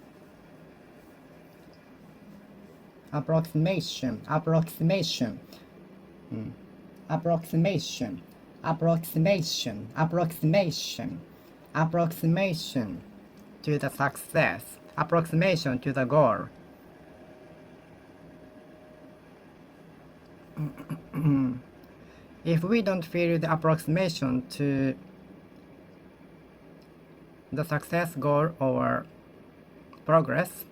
approximation, approximation, approximation, approximation, approximation, approximation to the success, approximation to the goal. If we don't feel the approximation to the success goal or progress,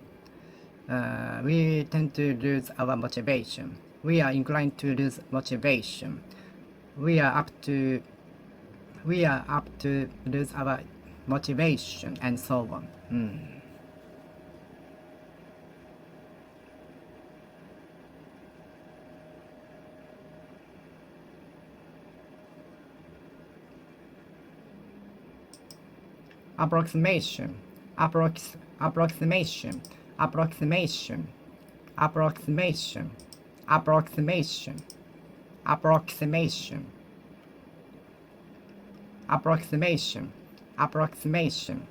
we tend to lose our motivation. We are inclined to lose motivation. We are apt to lose our motivation and so on. Approximation, approximation, approximation, approximation, approximation, approximation, approximation, approximation.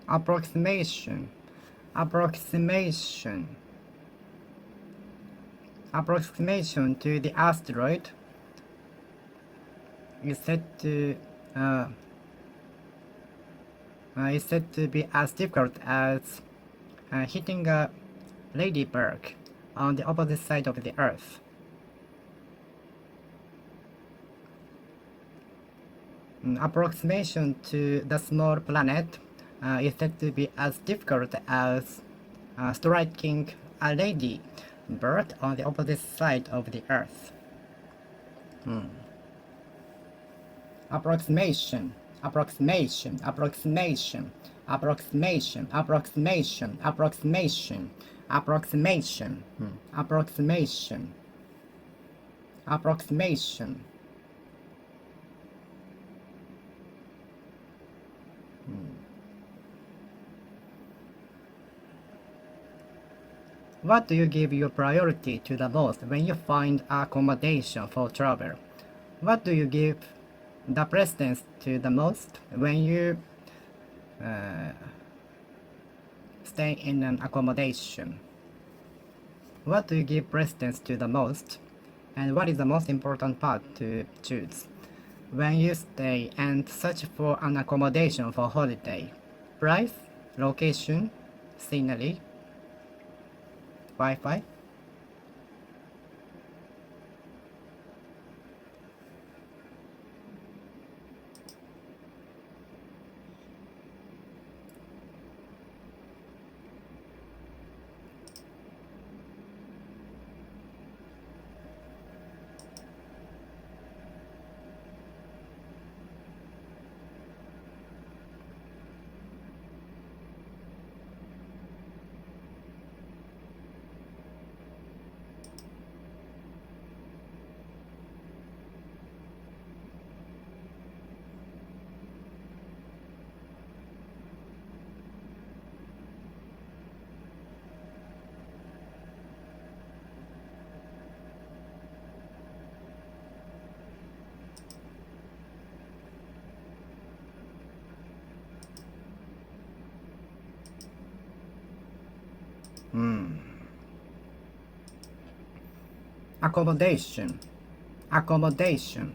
Approximation, approximation, approximation to the asteroid is said to be as difficult as hitting a ladybird on the opposite side of the Earth. Approximation to the small planet is said to be as difficult as striking a lady bird on the opposite side of the Earth. Approximation, approximation, approximation, approximation, approximation, approximation, approximation, approximation, approximation. What do you give your priority to the most when you find accommodation for travel? What do you give the precedence to the most when you stay in an accommodation? What do you give precedence to the most? And what is the most important part to choose when you stay and search for an accommodation for holiday? Price, location, scenery, Wi-Fi? accommodation, accommodation.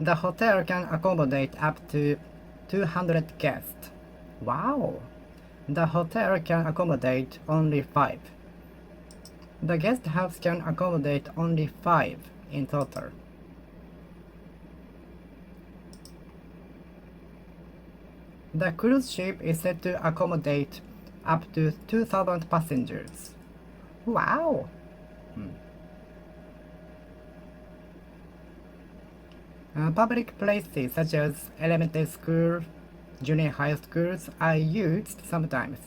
The hotel can accommodate up to 200 guests. Wow! The hotel can accommodate only 5. The guest house can accommodate only 5 in total. The cruise ship is said to accommodate up to 2,000 passengers. Wow! Public places such as elementary school, junior high schools are used sometimes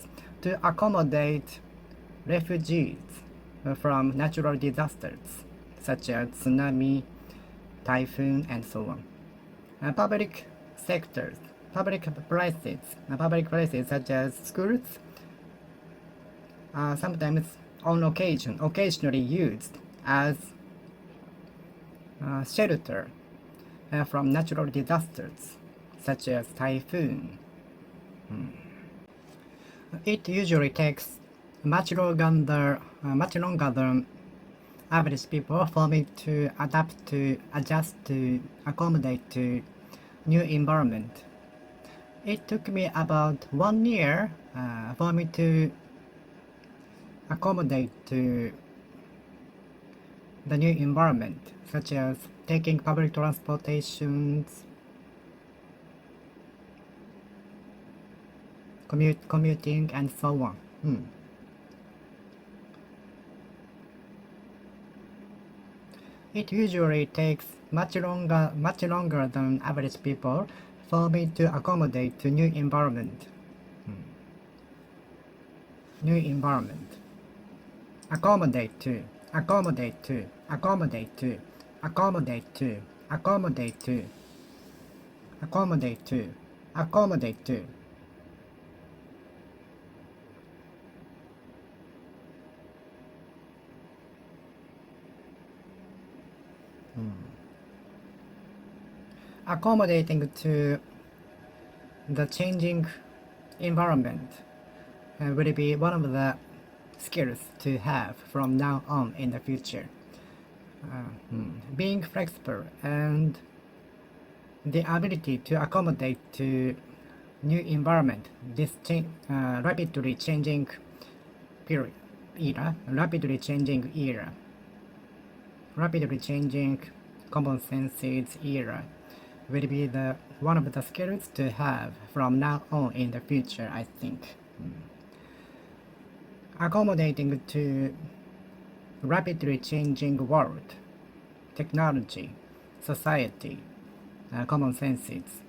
to accommodate refugees from natural disasters such as tsunami, typhoon, and so on. Public places such as schools are sometimes occasionally used as shelter from natural disasters such as typhoon. It usually takes much longer than average people for me to adjust to accommodate to new environment. It took me about 1 year for me to accommodate to the new environment, such as taking public transportations, commuting, and so on. It usually takes much longer than average people for me to accommodate to new environment. New environment. Accommodate to, accommodate to, accommodate to, accommodate to, accommodate to, accommodate to, accommodate to. Accommodating to the changing environment will be one of the skills to have from now on in the future. Being flexible and the ability to accommodate to new environment, this rapidly changing era, rapidly changing common senses era will be one of the skills to have from now on in the future, I think. Accommodating to rapidly changing world, technology, society, common senses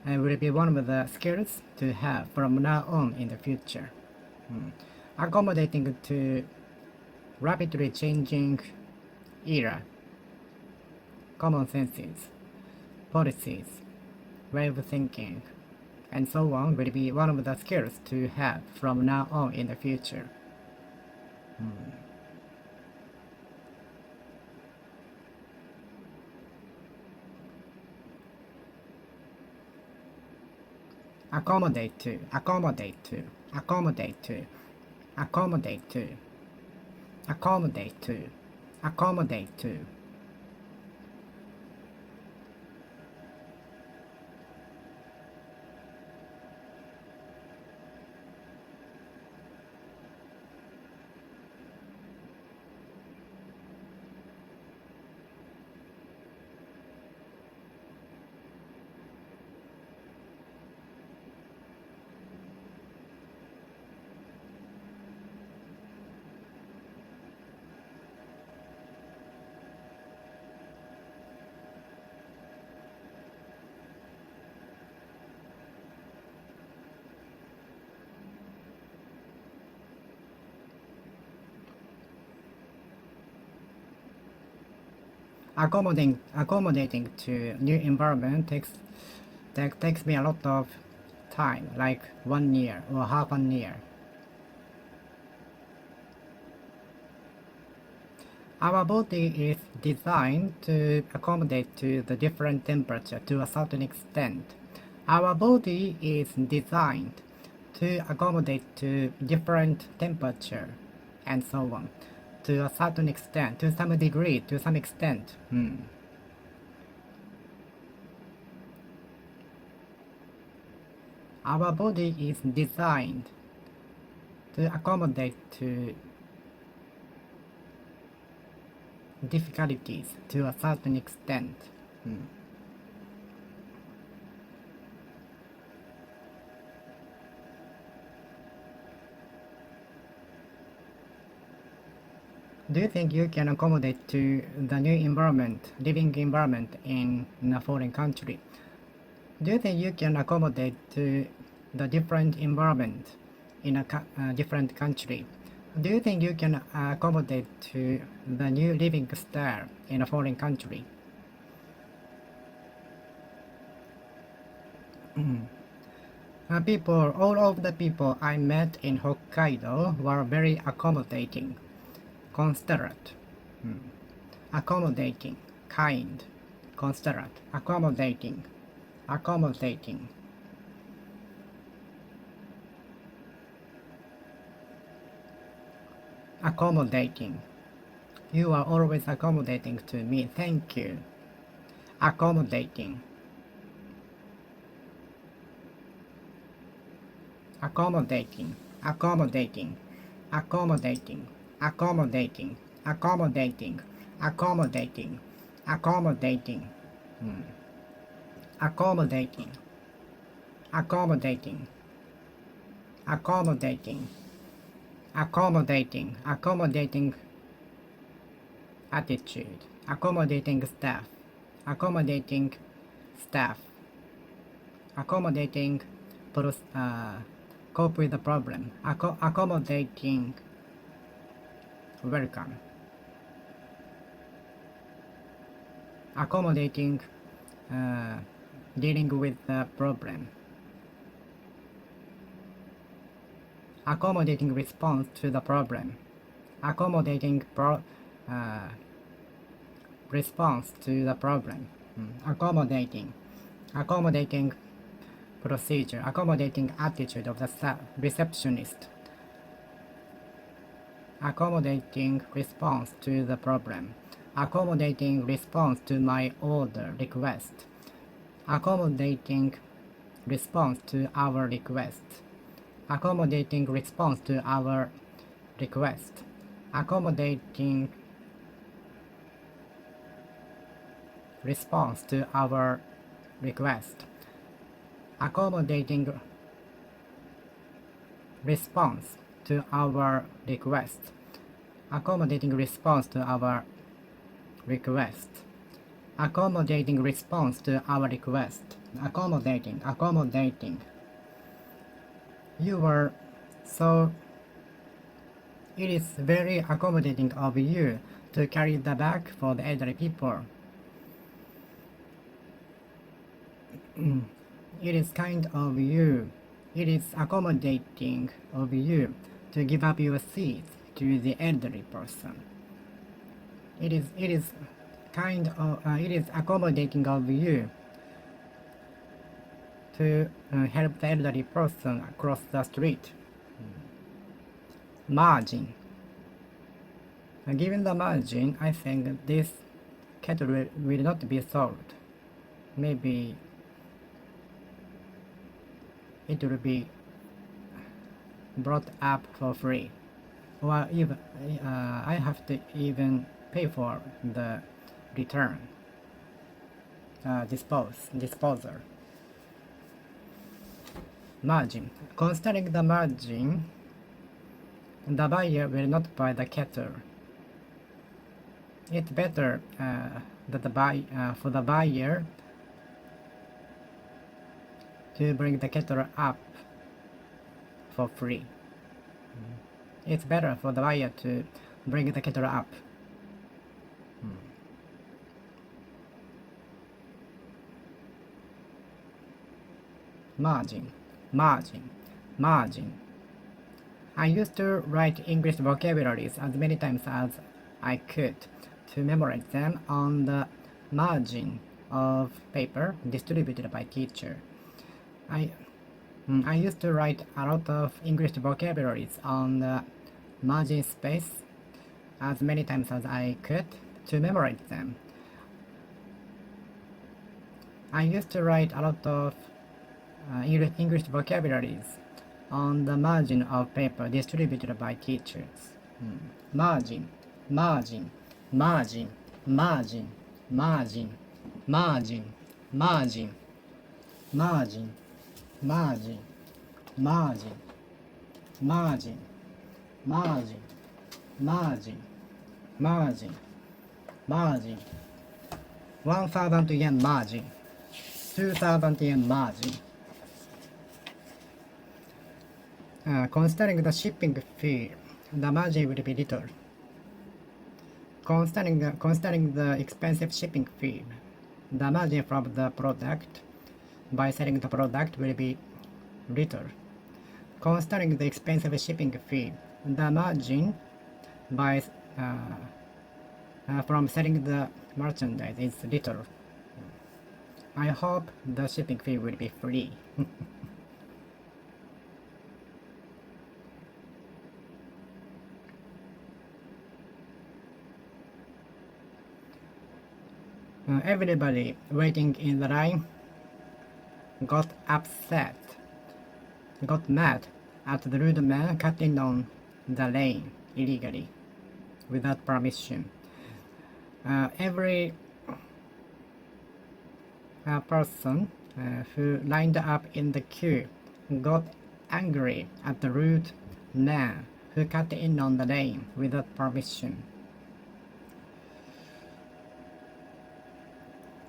will be one of the skills to have from now on in the future. Accommodating to rapidly changing era, common senses, policies, way of thinking, and so on will be one of the skills to have from now on in the future. Accommodate to, accommodate to, accommodate to, accommodate to, accommodate to, accommodate to. Accommodating to new environment takes me a lot of time, like 1 year or half a year. Our body is designed to accommodate to the different temperature to a certain extent. Our body is designed to accommodate to different temperature and so on, to a certain extent, to some degree, to some extent. Our body is designed to accommodate to difficulties to a certain extent. Do you think you can accommodate to the new environment, living environment in a foreign country? Do you think you can accommodate to the different environment in a different country? Do you think you can accommodate to the new living style in a foreign country? All of the people I met in Hokkaido were very accommodating, considerate, accommodating, kind, considerate, accommodating, accommodating. Accommodating. You are always accommodating to me. Thank you. Accommodating. Accommodating. Accommodating. Accommodating. Accommodating. Accommodating. Accommodating. Accommodating. Accommodating. Accommodating. Accommodating. Accommodating. Accommodating attitude. Accommodating staff. Accommodating staff. Accommodating cope with the problem. Accommodating welcome. Accommodating dealing with the problem. Accommodating response to the problem. Accommodating response to the problem. Accommodating. Accommodating procedure. Accommodating attitude of the receptionist. Accommodating response to the problem. Accommodating response to my order request. Accommodating response to our request. Accommodating response to our request. Accommodating response to our request. Accommodating response to our request. Accommodating response to our request. Accommodating response to our request. Accommodating. You were so... It is very accommodating of you to carry the bag for the elderly people. It is kind of you. It is accommodating of you to give up your seat to the elderly person. It is accommodating of you to help the elderly person across the street. Margin. Given the margin, I think this kettle will not be sold. Maybe it will be brought up for free, or even I have to even pay for the return disposal. Margin. Considering the margin, the buyer will not buy the kettle. It's better that for the buyer to bring the kettle up for free. It's better for the buyer to bring the kettle up. Margin. I used to write English vocabularies as many times as I could to memorize them on the margin of paper distributed by teacher. I used to write a lot of English vocabularies on the margin space as many times as I could to memorize them. I used to write a lot of English vocabularies on the margin of paper distributed by teachers. Margin, margin, margin, margin, margin, margin, margin, margin, margin, margin, margin, margin, margin, margin, margin, 1,000 yen margin, 2,000 yen margin. Considering the shipping fee, the margin will be little. Considering the expensive shipping fee, the margin from the product by selling the product will be little. Considering the expensive shipping fee, the margin by from selling the merchandise is little. I hope the shipping fee will be free. Everybody waiting in the line got upset, got mad at the rude man cutting on the lane illegally, without permission. Every person who lined up in the queue got angry at the rude man who cut in on the lane without permission.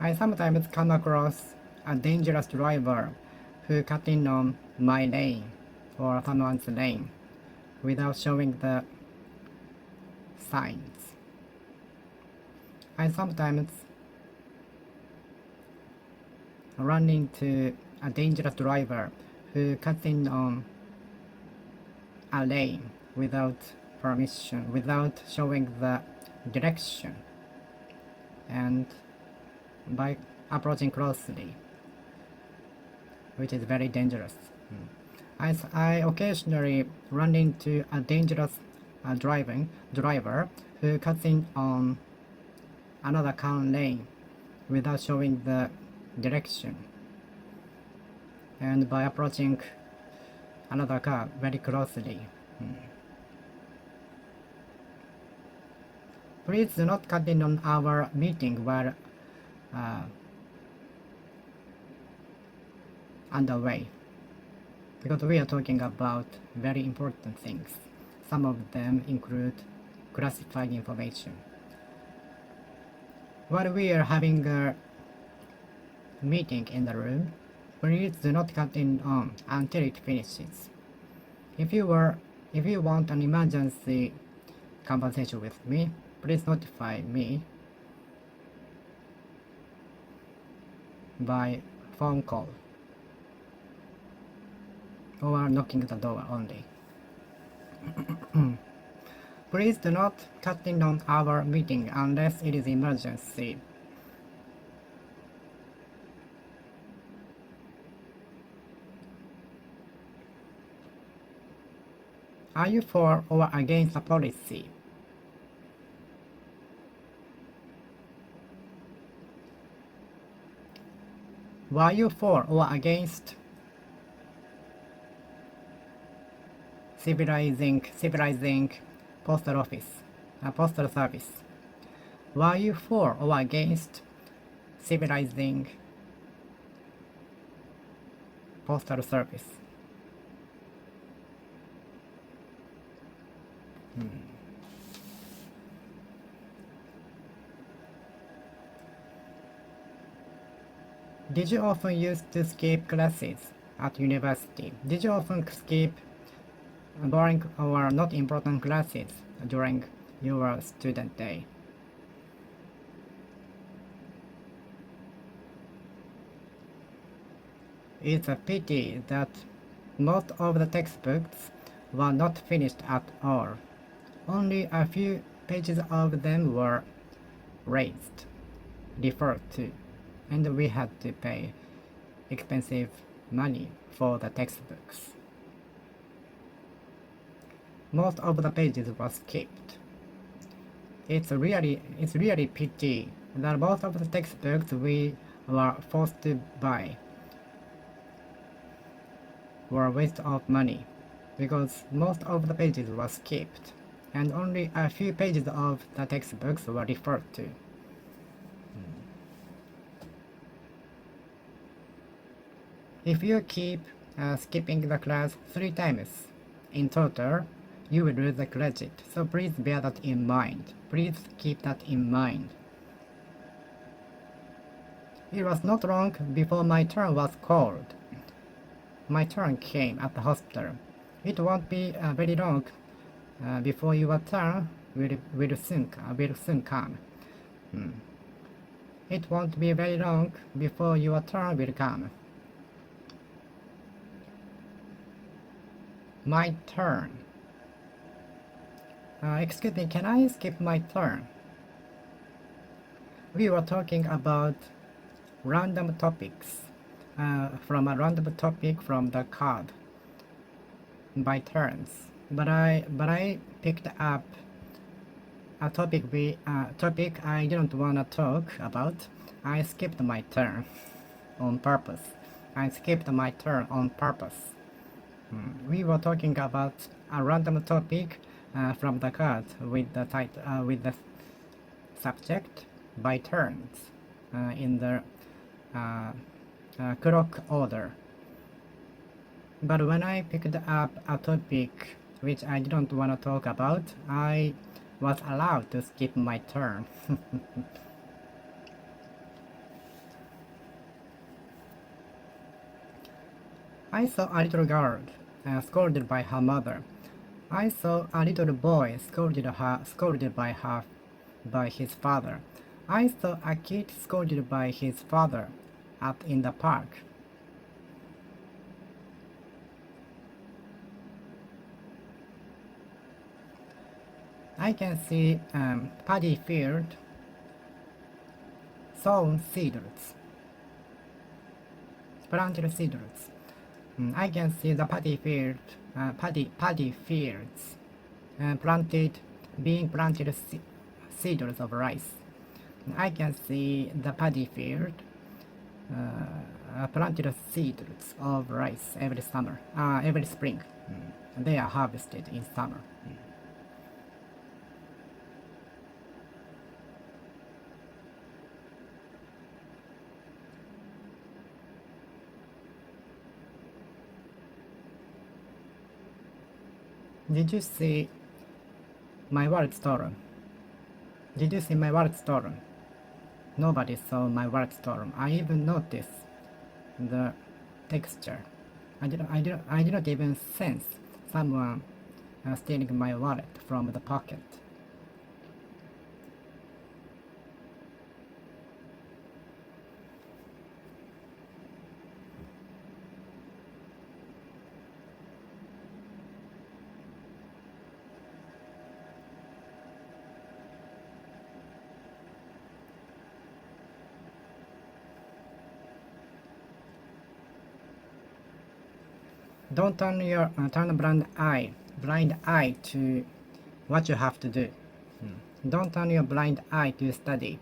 I sometimes come across a dangerous driver who cut in on my lane or someone's lane without showing the signs. I sometimes run into a dangerous driver who cuts in on a lane without permission, without showing the direction, and by approaching closely, which is very dangerous. I occasionally run into a dangerous driver who cuts in on another car lane without showing the direction, and by approaching another car very closely. Please do not cut in on our meeting while underway, because we are talking about very important things. Some of them include classified information. While we are having a meeting in the room, please do not cut in on until it finishes. If you want an emergency conversation with me, please notify me by phone call or knocking the door only. Please do not cut in on our meeting unless it is emergency. Are you for or against the policy? Were you for or against civilizing postal service? Were you for or against civilizing postal service? Did you often used to skip classes at university? Did you often skip boring or not important classes during your student day? It's a pity that most of the textbooks were not finished at all. Only a few pages of them were referred to, and we had to pay expensive money for the textbooks. Most of the pages were skipped. It's really pity that most of the textbooks we were forced to buy were a waste of money, because most of the pages were skipped, and only a few pages of the textbooks were referred to. If you keep skipping the class 3 times in total, you will lose the credit, so please bear that in mind. Please keep that in mind. It was not long before my turn was called. My turn came at the hospital. It won't be very long before your turn will soon come. It won't be very long before your turn will come. My turn. Excuse me, can I skip my turn? We were talking about random topics from a random topic from the card by turns, but I picked up a topic I didn't wanna talk about. I skipped my turn on purpose. We were talking about a random topic from the card with the title with the subject by turns in the clock order. But when I picked up a topic which I didn't want to talk about, I was allowed to skip my turn. I saw a little girl scolded by her mother. I saw a little boy scolded by his father. I saw a kid scolded by his father in the park. I can see paddy field, sown seedless, planted seedless. I can see the paddy field, paddy fields, being planted seedless of rice. I can see the paddy field planted seedless of rice every summer, every spring. They are harvested in summer. Did you see my wallet stolen? Did you see my wallet stolen? Nobody saw my wallet stolen. I even noticed the texture. I didn't even sense someone stealing my wallet from the pocket. Don't turn a blind eye to what you have to do. Don't turn your blind eye to study.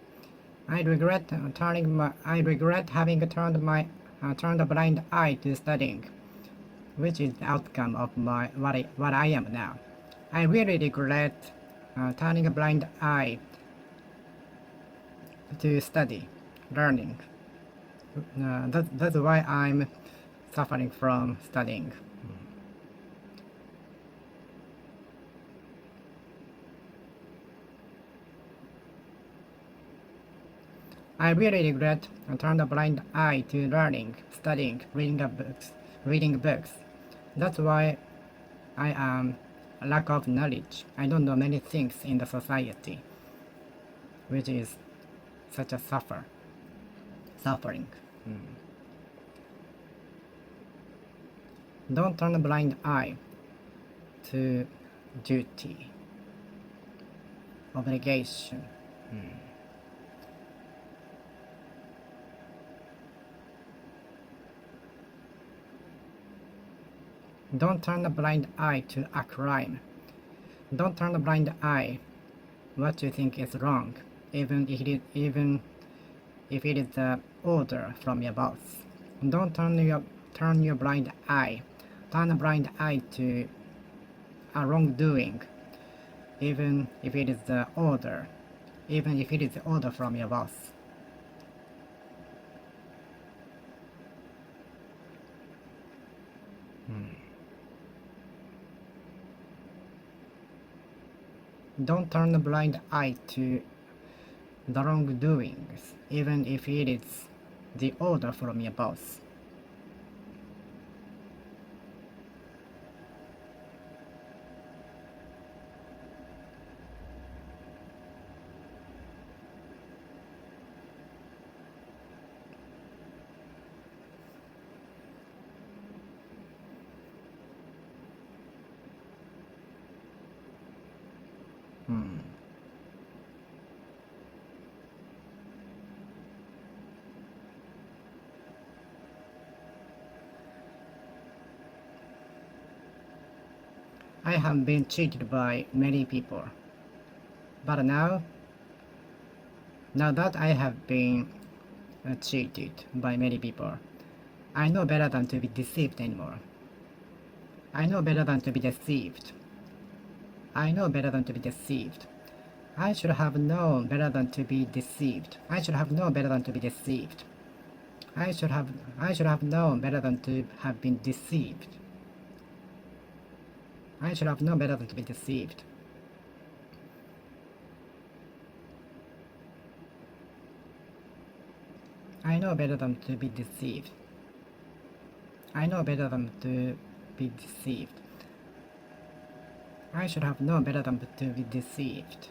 I regret having turned a blind eye to studying, which is the outcome of what I am now. I really regret turning a blind eye to study, learning. That's why I'm suffering from studying. I really regret turned a blind eye to learning, studying, reading books. That's why I am a lack of knowledge. I don't know many things in the society, which is such a suffering. Don't turn a blind eye to duty, obligation. Don't turn a blind eye to a crime. Don't turn a blind eye what you think is wrong, even if it is the order from your boss. Don't turn your blind eye. Turn a blind eye to a wrongdoing, even if it is the order, even if it is the order from your boss. Don't turn a blind eye to the wrongdoings, even if it is the order from your boss. I have been cheated by many people, but now that I have been cheated by many people, I know better than to be deceived anymore. I know better than to be deceived. I know better than to be deceived. I should have known better than to be deceived. I should have known better than to be deceived. I should have known better than to have been deceived. I should have known better than to be deceived. I know better than to be deceived. I know better than to be deceived. I should have known better than to be deceived.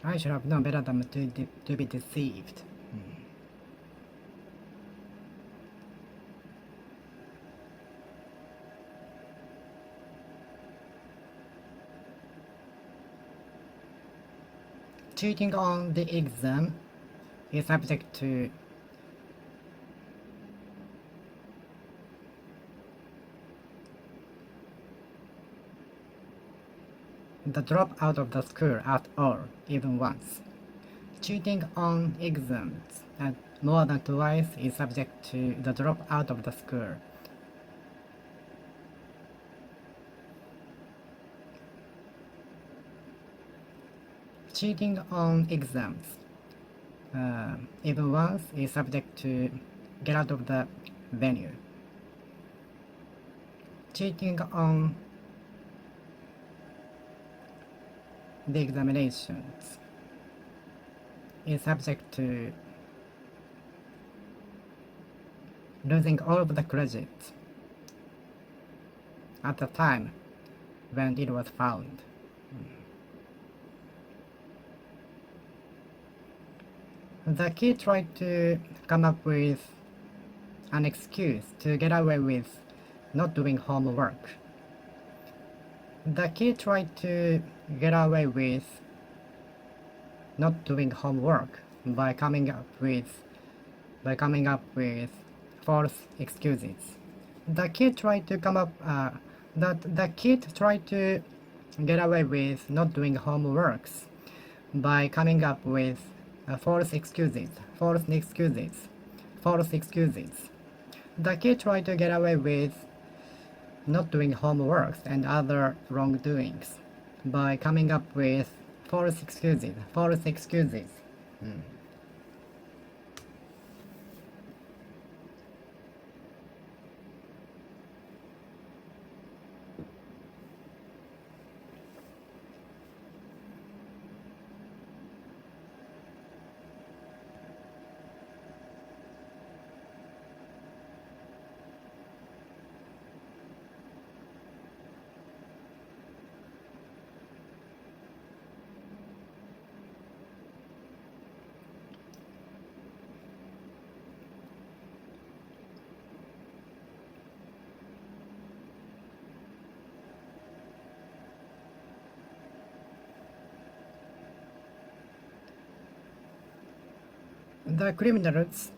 I should have known better than to be deceived. Cheating on the exam is subject to the drop out of the school at all, even once. Cheating on exams at more than twice is subject to the drop out of the school. Cheating on exams even once is subject to get out of the venue. Cheating on the examinations is subject to losing all of the credits at the time when it was found. The kid tried to come up with an excuse to get away with not doing homework. The kid tried to get away with not doing homework by coming up with false excuses. The kid tried to get away with not doing homeworks by coming up with false excuses. The kid tried to get away with not doing homeworks and other wrongdoings by coming up with false excuses. The criminals,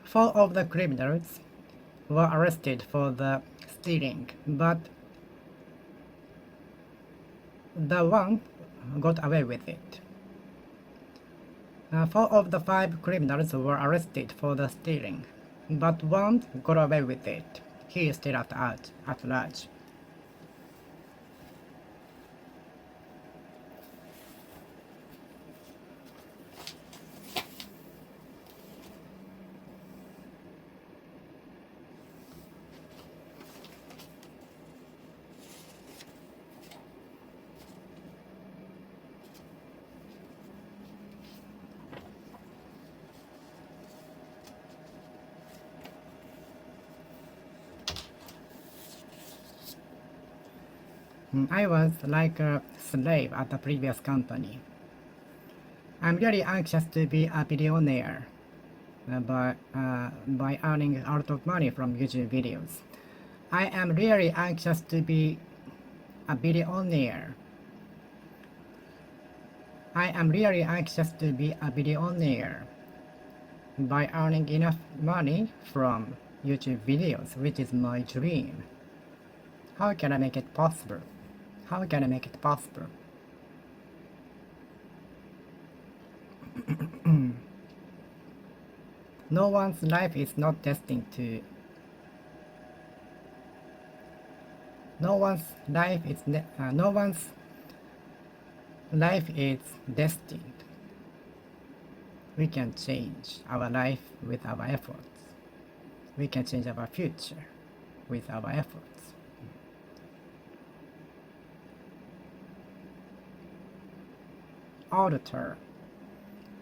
four of the criminals were arrested for the stealing, but the one got away with it. Four of the five criminals were arrested for the stealing, but one got away with it. He is still at large. I was like a slave at the previous company. I'm really anxious to be a billionaire by earning a lot of money from YouTube videos. I am really anxious to be a billionaire. I am really anxious to be a billionaire by earning enough money from YouTube videos, which is my dream. How can I make it possible? How can I make it possible? No one's life is not destined to. No one's life is destined. We can change our life with our efforts. We can change our future with our efforts. Alter.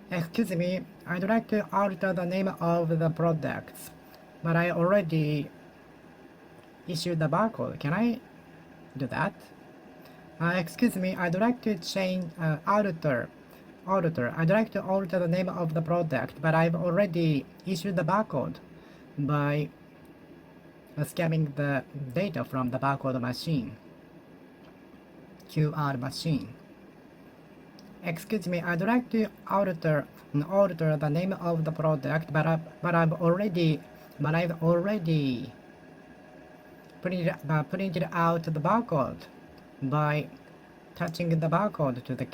Excuse me, I'd like to alter the name of the products, but I already issued the barcode. Can I do that? Excuse me, I'd like to change alter. I'd like to alter the name of the product, but I've already issued the barcode by scanning the data from the barcode machine, QR machine. Excuse me, I'd like to alter the name of the product, but I've already printed out the barcode by touching the barcode to the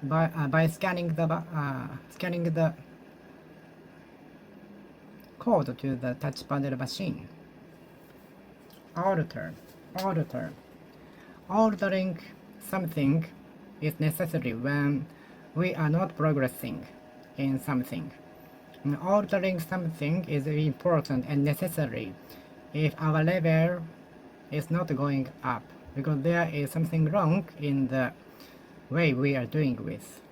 by scanning the code to the touch panel machine. Altering something is necessary when we are not progressing in something. Altering something is important and necessary if our level is not going up, because there is something wrong in the way we are doing with.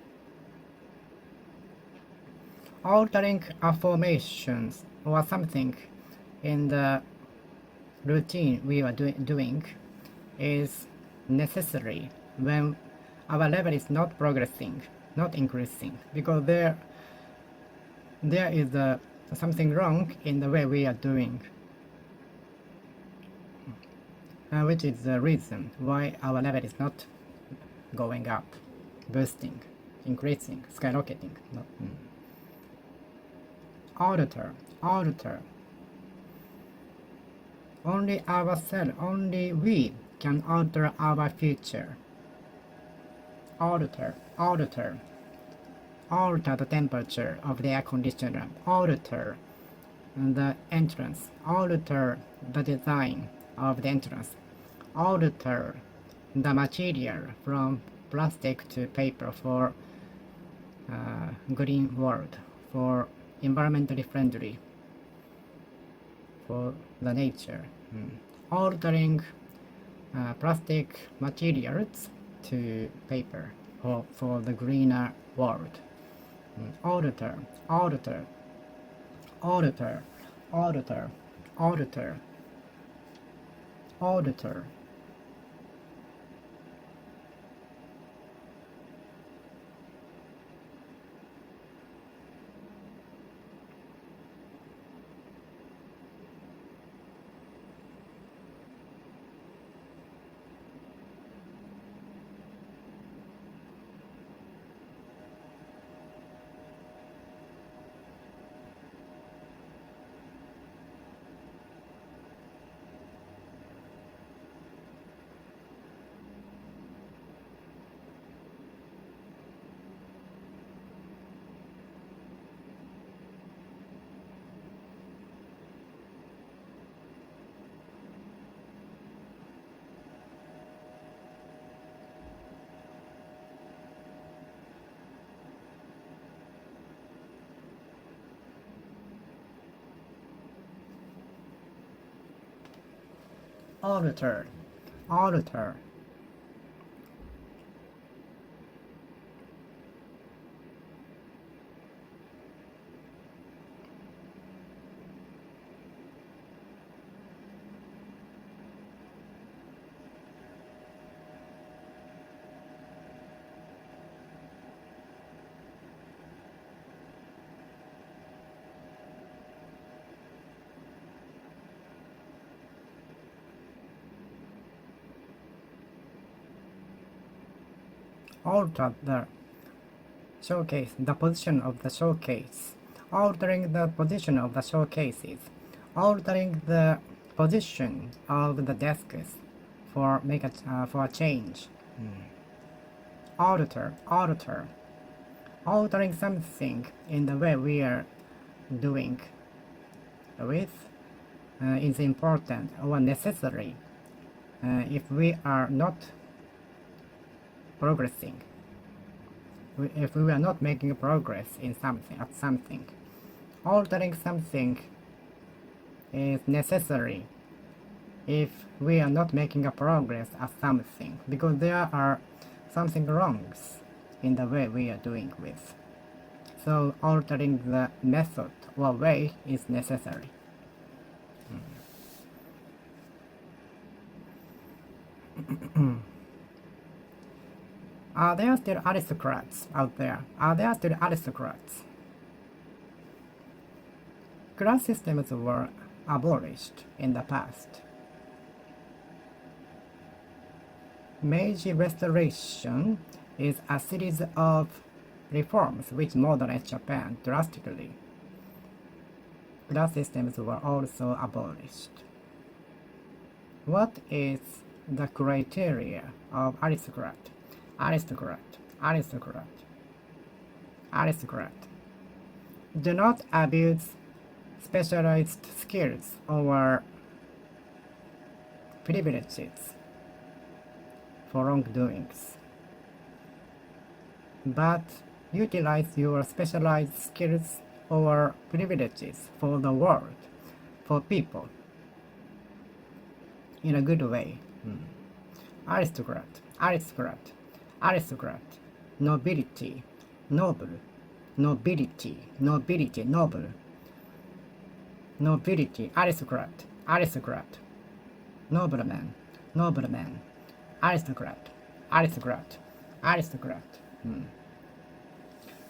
Altering affirmations or something in the routine we are doing is necessary when our level is not progressing, not increasing, because there is something wrong in the way we are doing, which is the reason why our level is not going up, boosting, increasing, skyrocketing. Alter. Only we can alter our future. Alter the temperature of the air conditioner, alter the entrance, alter the design of the entrance, alter the material from plastic to paper for green world, for environmentally friendly, for the nature. Altering plastic materials to paper for the greener world. Alter. Alter. Alter. Alter the showcase, the position of the showcase, altering the position of the showcases, altering the position of the desks for a change. Alter, altering something in the way we are doing with is important or necessary if we are not progressing. If we are not making progress in something, altering something is necessary if we are not making a progress at something, because there are something wrongs in the way we are doing with. So altering the method or way is necessary. Are there still aristocrats out there? Are there still aristocrats? Class systems were abolished in the past. Meiji Restoration is a series of reforms which modernized Japan drastically. Class systems were also abolished. What is the criteria of aristocrat? Aristocrat, aristocrat, aristocrat. Do not abuse specialized skills or privileges for wrongdoings, but utilize your specialized skills or privileges for the world, for people, in a good way. Aristocrat, aristocrat, aristocrat, nobility, noble, nobility, nobility, noble, nobility, aristocrat, aristocrat, nobleman, nobleman, aristocrat, aristocrat, aristocrat,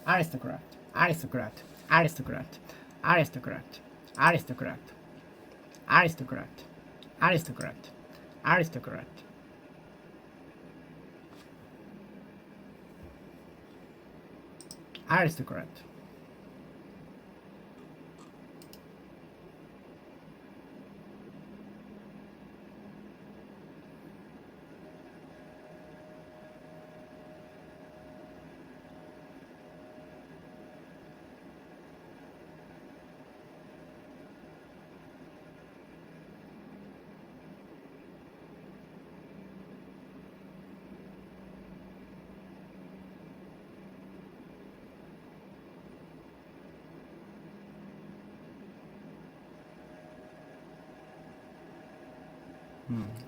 aristocrat, aristocrat, aristocrat, aristocrat, aristocrat, aristocrat, aristocrat, aristocrat. Aristocrat.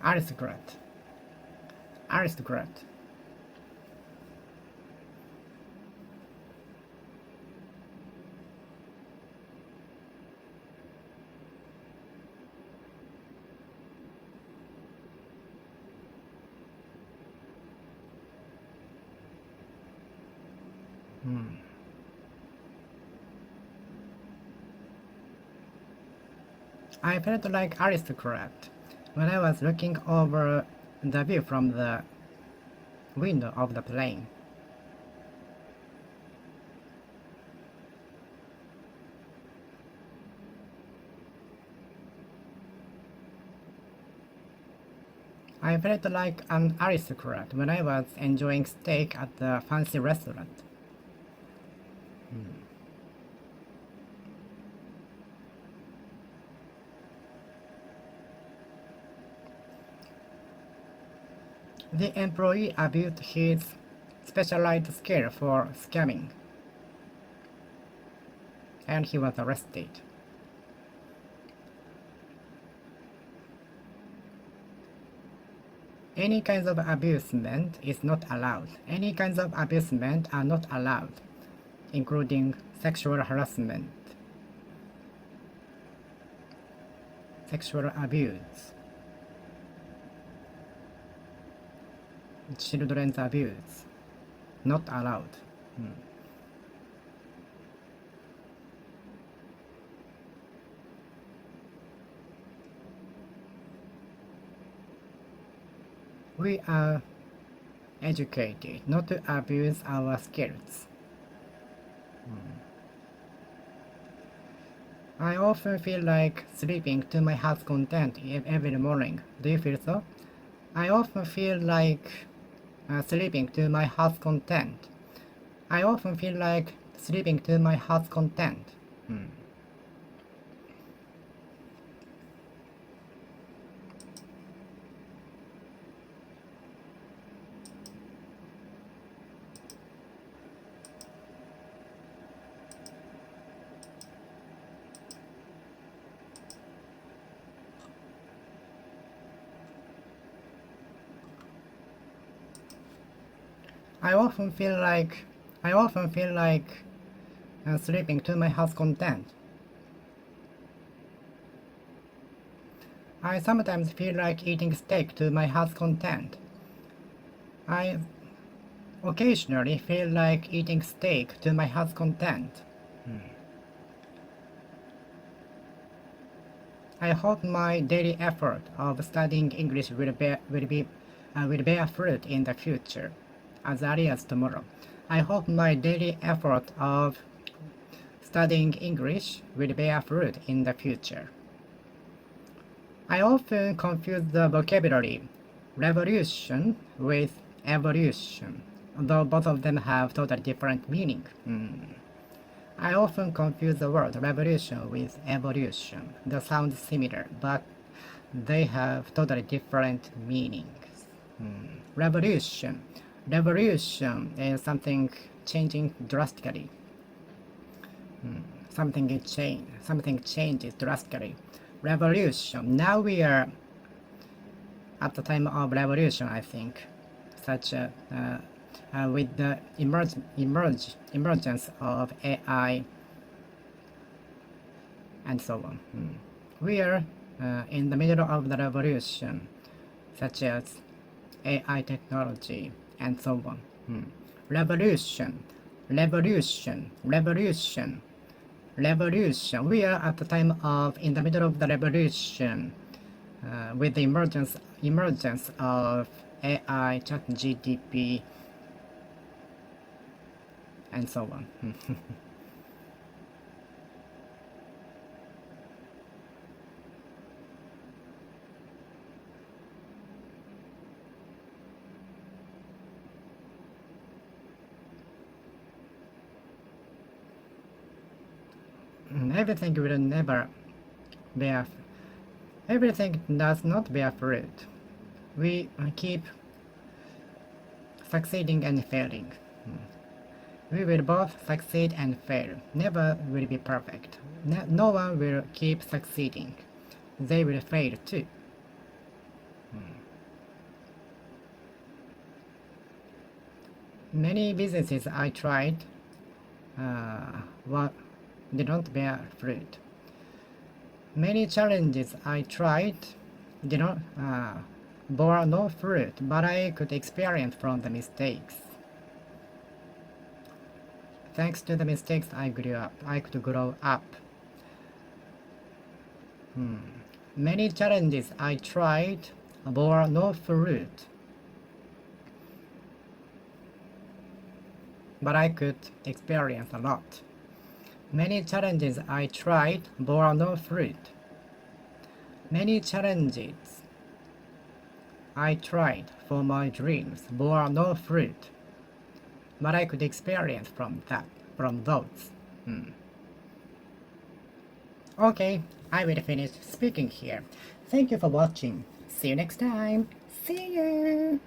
Aristocrat. Aristocrat. I felt like aristocrat when I was looking over the view from the window of the plane. I felt like an aristocrat when I was enjoying steak at the fancy restaurant. The employee abused his specialized skill for scamming, and he was arrested. Any kinds of abusement is not allowed. Any kinds of abusement are not allowed, including sexual harassment, sexual abuse, children's abuse, not allowed. We are educated not to abuse our skills. I often feel like sleeping to my heart's content every morning. Do you feel so? I often feel like sleeping to my heart's content. I often feel like sleeping to my heart's content. I often feel like sleeping to my heart's content. I sometimes feel like eating steak to my heart's content. I occasionally feel like eating steak to my heart's content. I hope my daily effort of studying English will bear fruit in the future, as early as tomorrow. I hope my daily effort of studying English will bear fruit in the future. I often confuse the vocabulary revolution with evolution, though both of them have totally different meaning. I often confuse the word revolution with evolution. They sound similar, but they have totally different meanings. Revolution is something changing drastically. Something changes drastically. Revolution. Now we are at the time of revolution, I think, with the emergence of AI and so on. We are in the middle of the revolution, such as AI technology and so on. Revolution. We are at the time of in the middle of the revolution with the emergence of AI, ChatGPT, and so on. Everything does not bear fruit. We keep succeeding and failing. We will both succeed and fail. Never will be perfect. No one will keep succeeding. They will fail too. Many businesses I tried did not bear fruit. Many challenges I tried did not bore no fruit, but I could experience from the mistakes. Thanks to the mistakes, I could grow up. Many challenges I tried bore no fruit, but I could experience a lot. Many challenges I tried bore no fruit. Many challenges I tried for my dreams bore no fruit, but I could experience from those. Okay, I will finish speaking here. Thank you for watching. See you next time. See you!